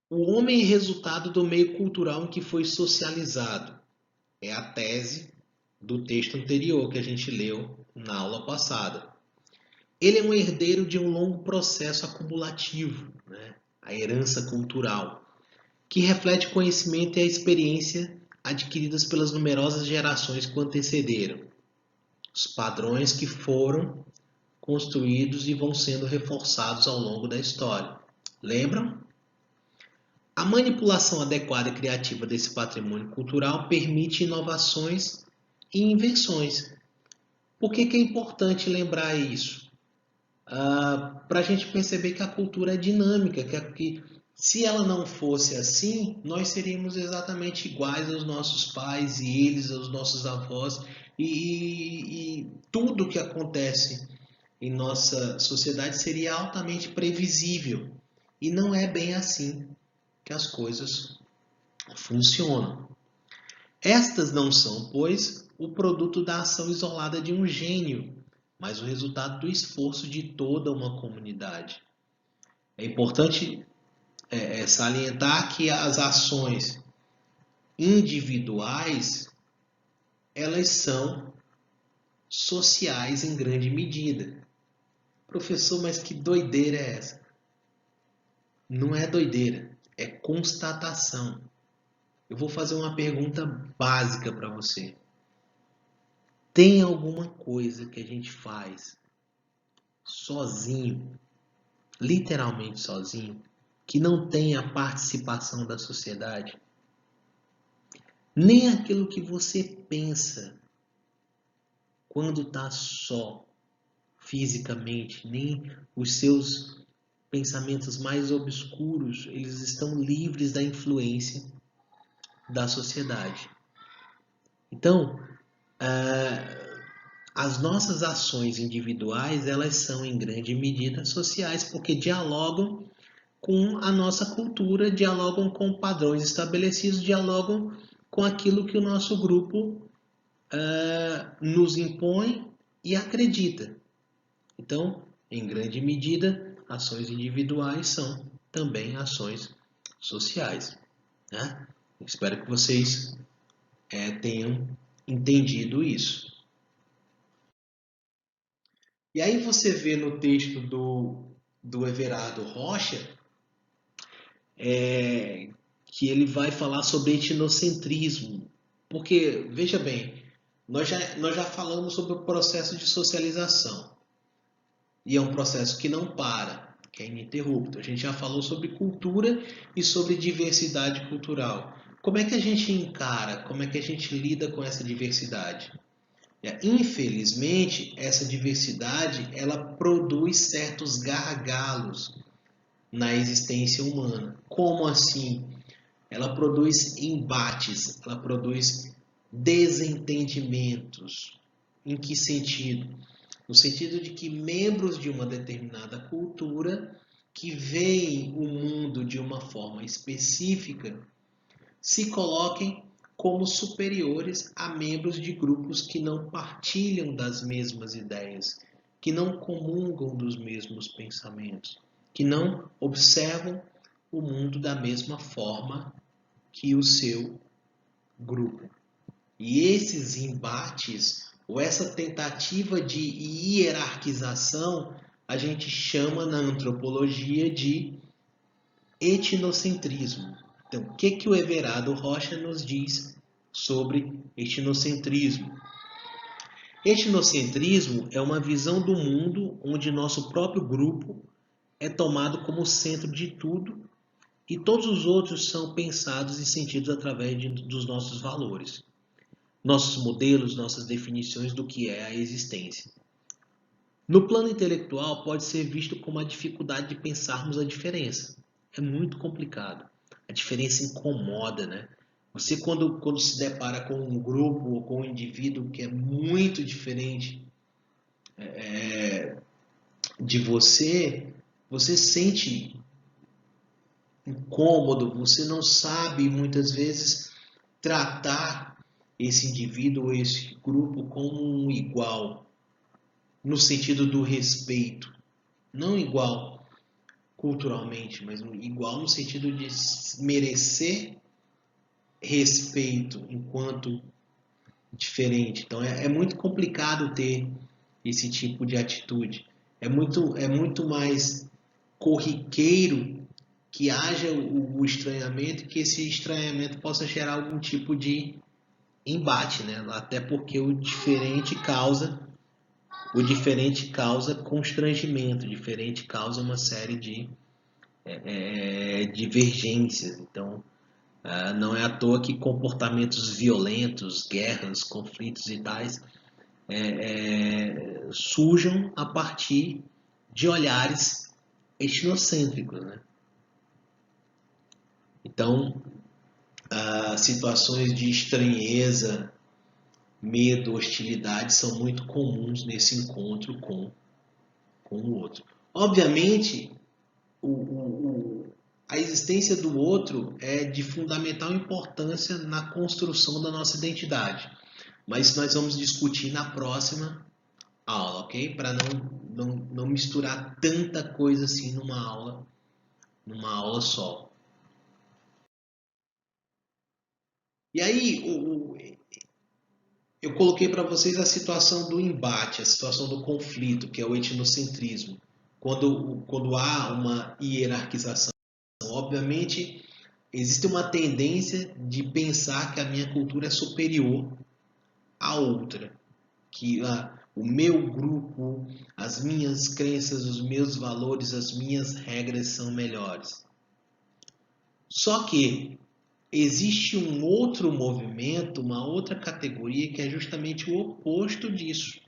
A: O homem é resultado do meio cultural em que foi socializado. É a tese do texto anterior que a gente leu na aula passada. Ele é um herdeiro de um longo processo acumulativo, né? A herança cultural, que reflete o conhecimento e a experiência adquiridas pelas numerosas gerações que o antecederam. Os padrões que foram construídos e vão sendo reforçados ao longo da história. Lembram? A manipulação adequada e criativa desse patrimônio cultural permite inovações e invenções. Por que é importante lembrar isso? Para a gente perceber que a cultura é dinâmica, que se ela não fosse assim, nós seríamos exatamente iguais aos nossos pais e eles aos nossos avós, e tudo que acontece em nossa sociedade seria altamente previsível. E não é bem assim que as coisas funcionam. Estas não são, pois, o produto da ação isolada de um gênio, mas o resultado do esforço de toda uma comunidade. É importante salientar que as ações individuais, elas são sociais em grande medida. Professor, mas que doideira é essa? Não é doideira, é constatação. Eu vou fazer uma pergunta básica para você. Tem alguma coisa que a gente faz sozinho, literalmente sozinho, que não tem a participação da sociedade? Nem aquilo que você pensa quando está só, fisicamente, nem os seus pensamentos mais obscuros, eles estão livres da influência da sociedade. Então, as nossas ações individuais, elas são em grande medida sociais, porque dialogam com a nossa cultura, dialogam com padrões estabelecidos, dialogam com aquilo que o nosso grupo nos impõe e acredita. Então, em grande medida, ações individuais são também ações sociais. Né? Espero que vocês tenham entendido isso. E aí você vê no texto do Everardo Rocha que ele vai falar sobre etnocentrismo. Porque, veja bem, nós já falamos sobre o processo de socialização. E é um processo que não para, que é ininterrupto. A gente já falou sobre cultura e sobre diversidade cultural. Como é que a gente encara, como é que a gente lida com essa diversidade? Infelizmente, essa diversidade ela produz certos gargalos na existência humana. Como assim? Ela produz embates, ela produz desentendimentos. Em que sentido? No sentido de que membros de uma determinada cultura que veem o mundo de uma forma específica se coloquem como superiores a membros de grupos que não partilham das mesmas ideias, que não comungam dos mesmos pensamentos, que não observam o mundo da mesma forma que o seu grupo. E esses embates, ou essa tentativa de hierarquização, a gente chama na antropologia de etnocentrismo. Então, o que o Everardo Rocha nos diz sobre etnocentrismo? Etnocentrismo é uma visão do mundo onde nosso próprio grupo é tomado como centro de tudo e todos os outros são pensados e sentidos através dos nossos valores, nossos modelos, nossas definições do que é a existência. No plano intelectual, pode ser visto como a dificuldade de pensarmos a diferença. É muito complicado. A diferença incomoda, né? Você, quando se depara com um grupo ou com um indivíduo que é muito diferente de você, você sente incômodo, você não sabe muitas vezes tratar esse indivíduo ou esse grupo como um igual, no sentido do respeito. Não igual culturalmente, mas igual no sentido de merecer respeito enquanto diferente. Então é muito complicado ter esse tipo de atitude. É muito mais corriqueiro que haja o estranhamento e que esse estranhamento possa gerar algum tipo de embate, né? Até porque o diferente causa constrangimento, o diferente causa uma série de divergências. Então, não é à toa que comportamentos violentos, guerras, conflitos e tais surjam a partir de olhares etnocêntricos, né? Então, situações de estranheza, medo, hostilidade são muito comuns nesse encontro com o outro. Obviamente, a existência do outro é de fundamental importância na construção da nossa identidade. Mas isso nós vamos discutir na próxima aula, ok? Para não misturar tanta coisa assim numa aula só. E aí, eu coloquei para vocês a situação do embate, a situação do conflito, que é o etnocentrismo. Quando há uma hierarquização, obviamente existe uma tendência de pensar que a minha cultura é superior à outra, que o meu grupo, as minhas crenças, os meus valores, as minhas regras são melhores. Só que existe um outro movimento, uma outra categoria que é justamente o oposto disso.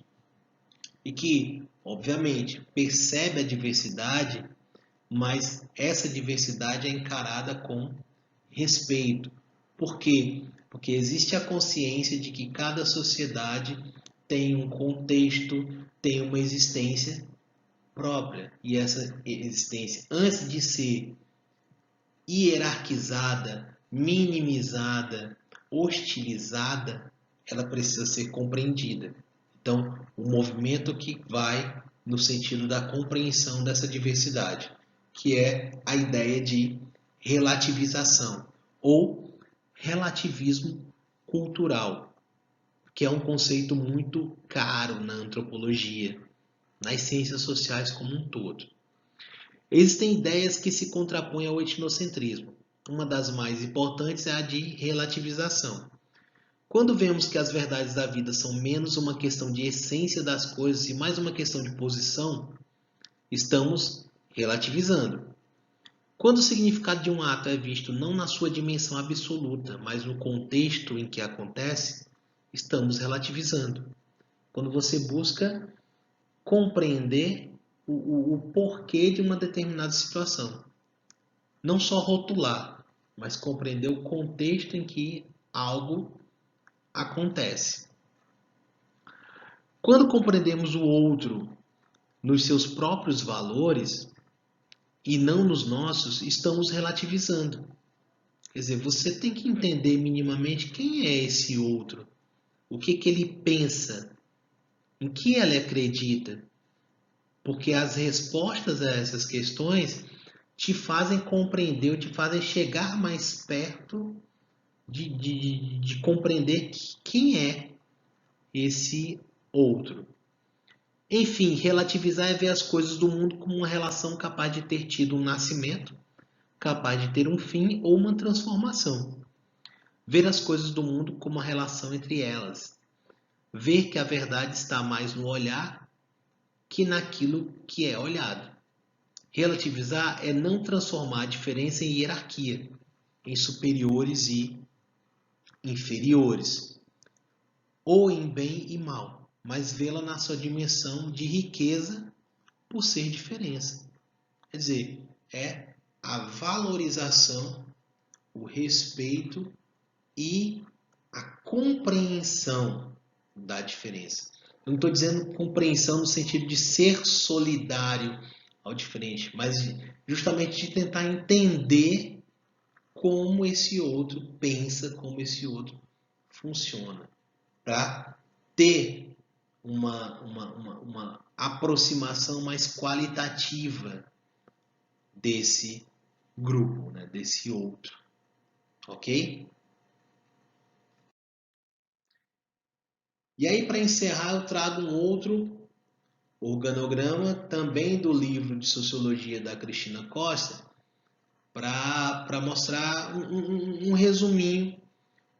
A: E que, obviamente, percebe a diversidade, mas essa diversidade é encarada com respeito. Por quê? Porque existe a consciência de que cada sociedade tem um contexto, tem uma existência própria. E essa existência, antes de ser hierarquizada, minimizada, hostilizada, ela precisa ser compreendida. Então, o movimento que vai no sentido da compreensão dessa diversidade, que é a ideia de relativização ou relativismo cultural, que é um conceito muito caro na antropologia, nas ciências sociais como um todo. Existem ideias que se contrapõem ao etnocentrismo. Uma das mais importantes é a de relativização. Quando vemos que as verdades da vida são menos uma questão de essência das coisas e mais uma questão de posição, estamos relativizando. Quando o significado de um ato é visto não na sua dimensão absoluta, mas no contexto em que acontece, estamos relativizando. Quando você busca compreender o porquê de uma determinada situação. Não só rotular, mas compreender o contexto em que algo acontece. Quando compreendemos o outro nos seus próprios valores e não nos nossos, estamos relativizando. Quer dizer, você tem que entender minimamente quem é esse outro, o que ele pensa, em que ele acredita, porque as respostas a essas questões te fazem compreender, ou te fazem chegar mais perto de compreender quem é esse outro. Enfim, relativizar é ver as coisas do mundo como uma relação capaz de ter tido um nascimento, capaz de ter um fim ou uma transformação. Ver as coisas do mundo como uma relação entre elas. Ver que a verdade está mais no olhar que naquilo que é olhado. Relativizar é não transformar a diferença em hierarquia, em superiores e inferiores, ou em bem e mal, mas vê-la na sua dimensão de riqueza por ser diferença. Quer dizer, é a valorização, o respeito e a compreensão da diferença. Eu não estou dizendo compreensão no sentido de ser solidário ao diferente, mas justamente de tentar entender como esse outro pensa, como esse outro funciona, para ter uma aproximação mais qualitativa desse grupo, né, desse outro, ok? E aí, para encerrar, eu trago um outro organograma, também do livro de Sociologia da Cristina Costa, para mostrar um resuminho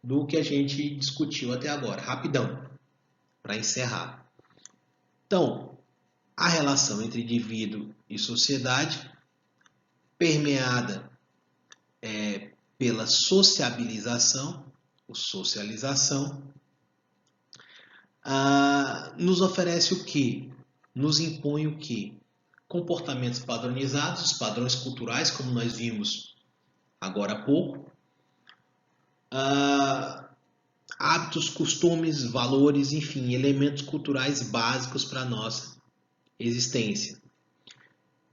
A: do que a gente discutiu até agora, rapidão, para encerrar. Então, a relação entre indivíduo e sociedade permeada pela sociabilização, ou socialização, nos oferece o quê? Nos impõe o quê? Comportamentos padronizados, os padrões culturais, como nós vimos agora há pouco, hábitos, costumes, valores, enfim, elementos culturais básicos para a nossa existência.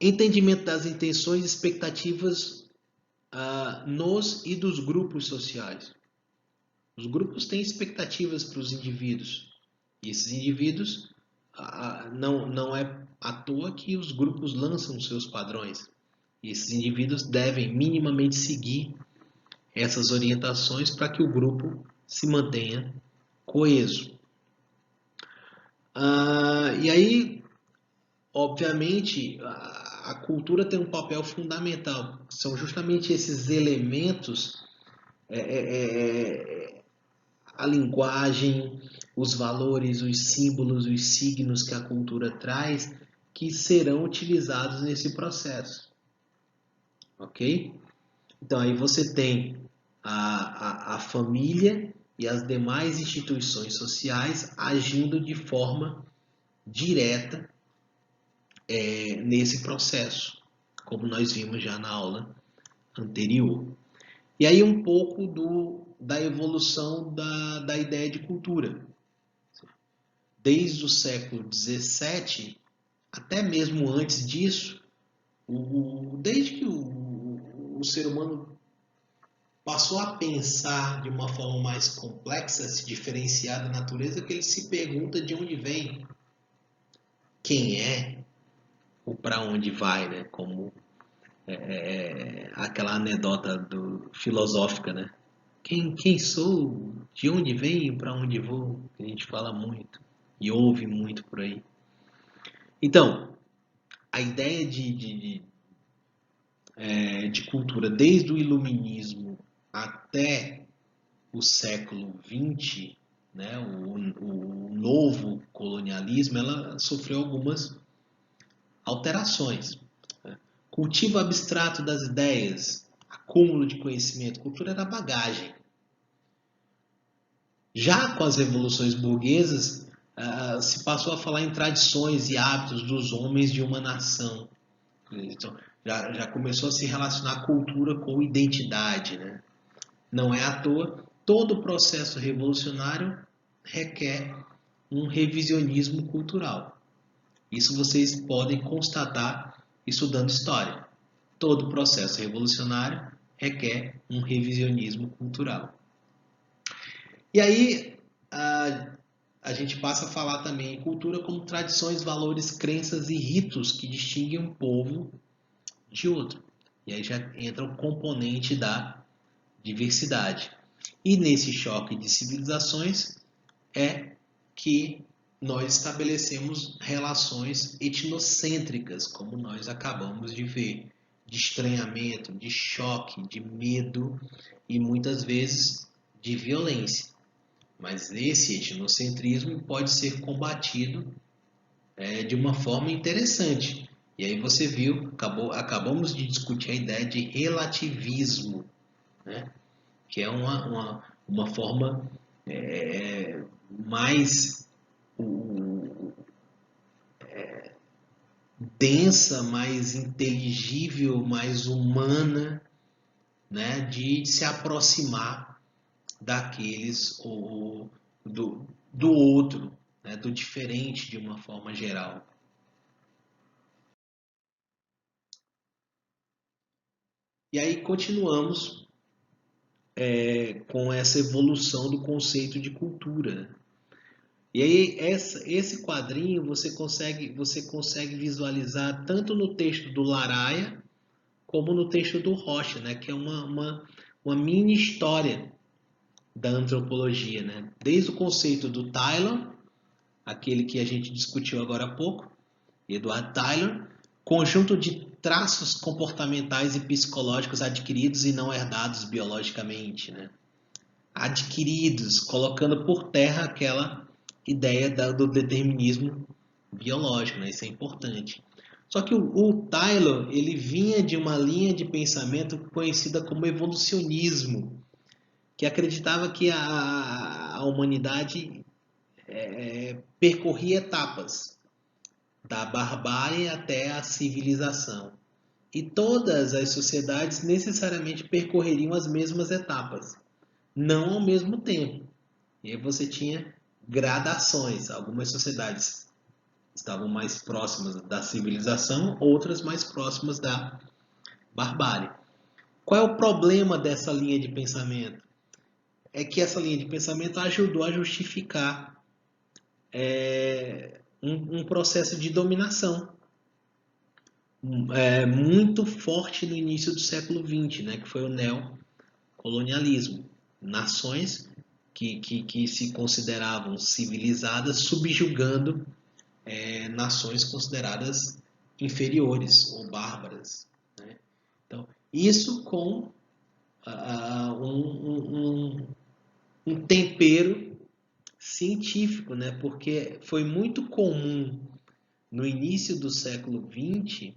A: Entendimento das intenções e expectativas nos e dos grupos sociais. Os grupos têm expectativas para os indivíduos. E esses indivíduos, não é à toa que os grupos lançam seus padrões. E esses indivíduos devem minimamente seguir essas orientações para que o grupo se mantenha coeso. E aí, obviamente, a cultura tem um papel fundamental. São justamente esses elementos, a linguagem, os valores, os símbolos, os signos que a cultura traz, que serão utilizados nesse processo. Ok? Então, aí você tem a família e as demais instituições sociais agindo de forma direta nesse processo, como nós vimos já na aula anterior. E aí um pouco da evolução da ideia de cultura. Desde o século XVII, até mesmo antes disso, desde que o ser humano passou a pensar de uma forma mais complexa, se diferenciar da natureza, que ele se pergunta de onde vem, quem é, ou para onde vai, né? Como aquela anedota filosófica, né? Quem sou, de onde venho, para onde vou, que a gente fala muito e ouve muito por aí. Então, a ideia de cultura, desde o iluminismo até o século XX, né, o novo colonialismo, ela sofreu algumas alterações. Cultivo abstrato das ideias, acúmulo de conhecimento, cultura era bagagem. Já com as revoluções burguesas, se passou a falar em tradições e hábitos dos homens de uma nação. Então, já começou a se relacionar a cultura com identidade, né? Não é à toa, todo processo revolucionário requer um revisionismo cultural. Isso vocês podem constatar estudando história. Todo processo revolucionário requer um revisionismo cultural. E aí a gente passa a falar também em cultura como tradições, valores, crenças e ritos que distinguem um povo de outro. E aí já entra o componente da diversidade. E nesse choque de civilizações é que nós estabelecemos relações etnocêntricas, como nós acabamos de ver, de estranhamento, de choque, de medo e muitas vezes de violência. Mas esse etnocentrismo pode ser combatido de uma forma interessante. E aí você viu, acabamos de discutir a ideia de relativismo, né? Que é uma forma mais densa, mais inteligível, mais humana, né? De se aproximar daqueles do outro, né? Do diferente de uma forma geral. E aí continuamos com essa evolução do conceito de cultura. E aí esse quadrinho você consegue visualizar tanto no texto do Laraia como no texto do Rocha, né? Que é uma mini história da antropologia, né? Desde o conceito do Tylor, aquele que a gente discutiu agora há pouco, Edward Tylor, conjunto de traços comportamentais e psicológicos adquiridos e não herdados biologicamente, né? Adquiridos, colocando por terra aquela ideia do determinismo biológico, né? Isso é importante. Só que o Taylor, ele vinha de uma linha de pensamento conhecida como evolucionismo, que acreditava que a humanidade percorria etapas, da barbárie até a civilização. E todas as sociedades necessariamente percorreriam as mesmas etapas, não ao mesmo tempo. E aí você tinha gradações. Algumas sociedades estavam mais próximas da civilização, outras mais próximas da barbárie. Qual é o problema dessa linha de pensamento? É que essa linha de pensamento ajudou a justificar um processo de dominação muito forte no início do século XX, né, que foi o neocolonialismo. Nações que se consideravam civilizadas subjugando nações consideradas inferiores ou bárbaras, né? Então, isso com um tempero científico, né? Porque foi muito comum no início do século XX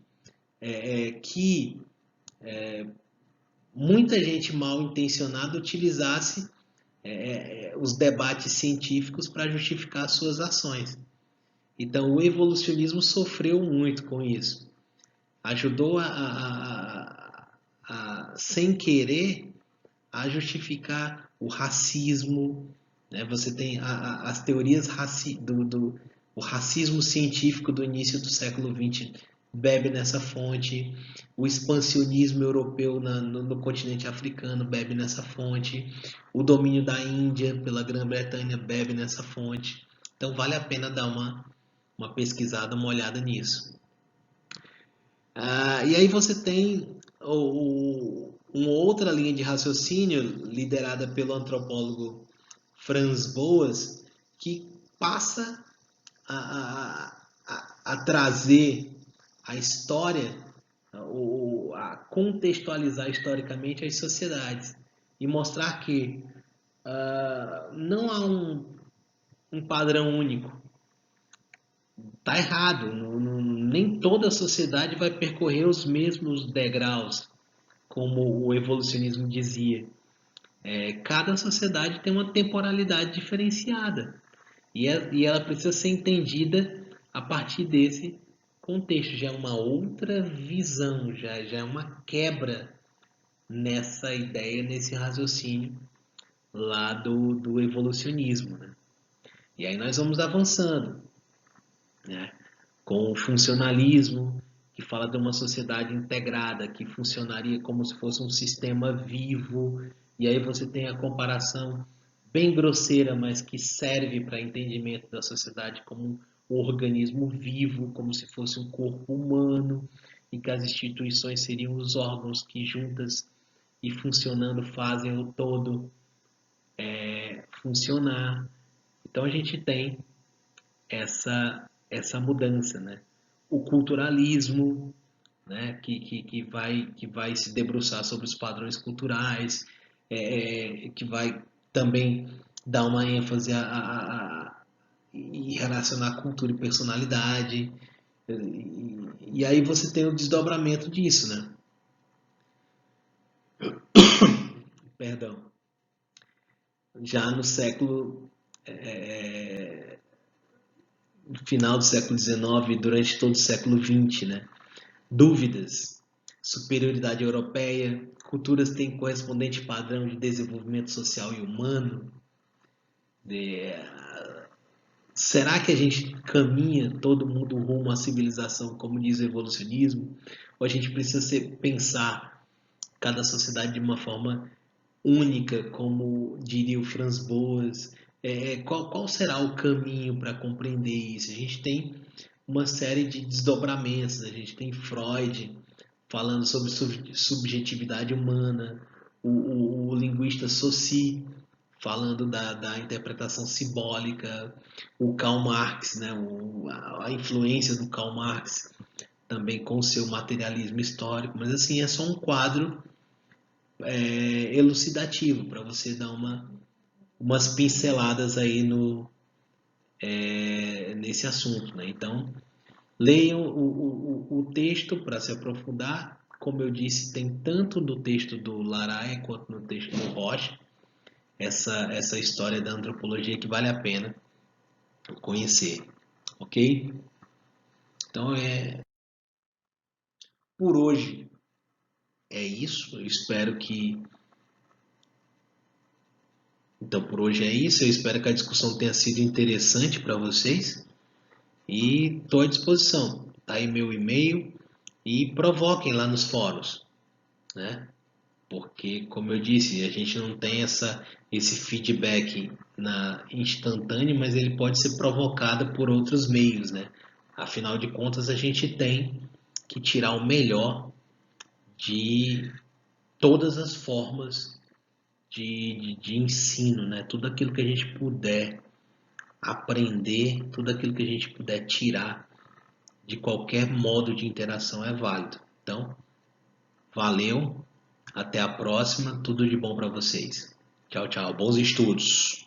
A: que muita gente mal intencionada utilizasse os debates científicos para justificar suas ações. Então, o evolucionismo sofreu muito com isso. Ajudou sem querer, a justificar o racismo, né? Você tem as teorias o racismo científico do início do século XX bebe nessa fonte, o expansionismo europeu no continente africano bebe nessa fonte, o domínio da Índia pela Grã-Bretanha bebe nessa fonte. Então vale a pena dar uma pesquisada, uma olhada nisso. E aí você tem uma outra linha de raciocínio liderada pelo antropólogo Franz Boas, que passa a trazer a história, a contextualizar historicamente as sociedades e mostrar que não há um padrão único. Tá errado, nem toda a sociedade vai percorrer os mesmos degraus, como o evolucionismo dizia. Cada sociedade tem uma temporalidade diferenciada e ela precisa ser entendida a partir desse contexto. Já é uma outra visão, já é uma quebra nessa ideia, nesse raciocínio lá do evolucionismo, né? E aí nós vamos avançando, né? Com o funcionalismo, que fala de uma sociedade integrada, que funcionaria como se fosse um sistema vivo, e aí você tem a comparação bem grosseira, mas que serve para entendimento da sociedade como um organismo vivo, como se fosse um corpo humano, e que as instituições seriam os órgãos que juntas e funcionando fazem o todo funcionar. Então a gente tem essa mudança, né? O culturalismo, né? Que vai se debruçar sobre os padrões culturais, que vai também dar uma ênfase e relacionar cultura e personalidade. E aí você tem o desdobramento disso, né? Perdão. Já no século final do século XIX, durante todo o século XX, né? Dúvidas, superioridade europeia, culturas têm correspondente padrão de desenvolvimento social e humano. Será que a gente caminha todo mundo rumo à civilização, como diz o evolucionismo? Ou a gente precisa pensar cada sociedade de uma forma única, como diria o Franz Boas? Qual será o caminho para compreender isso? A gente tem uma série de desdobramentos. A gente tem Freud falando sobre subjetividade humana, o linguista Saussure falando da interpretação simbólica, o Karl Marx, né, a influência do Karl Marx também com o seu materialismo histórico, mas assim é só um quadro elucidativo para você dar umas pinceladas aí nesse assunto, né? Então Leiam o texto para se aprofundar. Como eu disse, tem tanto no texto do Laraia quanto no texto do Rocha essa história da antropologia que vale a pena conhecer, ok? Então, por hoje é isso. Eu espero que Então, por hoje é isso. Eu espero que a discussão tenha sido interessante para vocês e estou à disposição. Tá aí meu e-mail e provoquem lá nos fóruns, né? Porque, como eu disse, a gente não tem esse feedback instantâneo, mas ele pode ser provocado por outros meios, né? Afinal de contas, a gente tem que tirar o melhor de todas as formas de ensino, né? Tudo aquilo que a gente puder aprender, tudo aquilo que a gente puder tirar de qualquer modo de interação é válido. Então, valeu, até a próxima, tudo de bom para vocês. Tchau, tchau, bons estudos.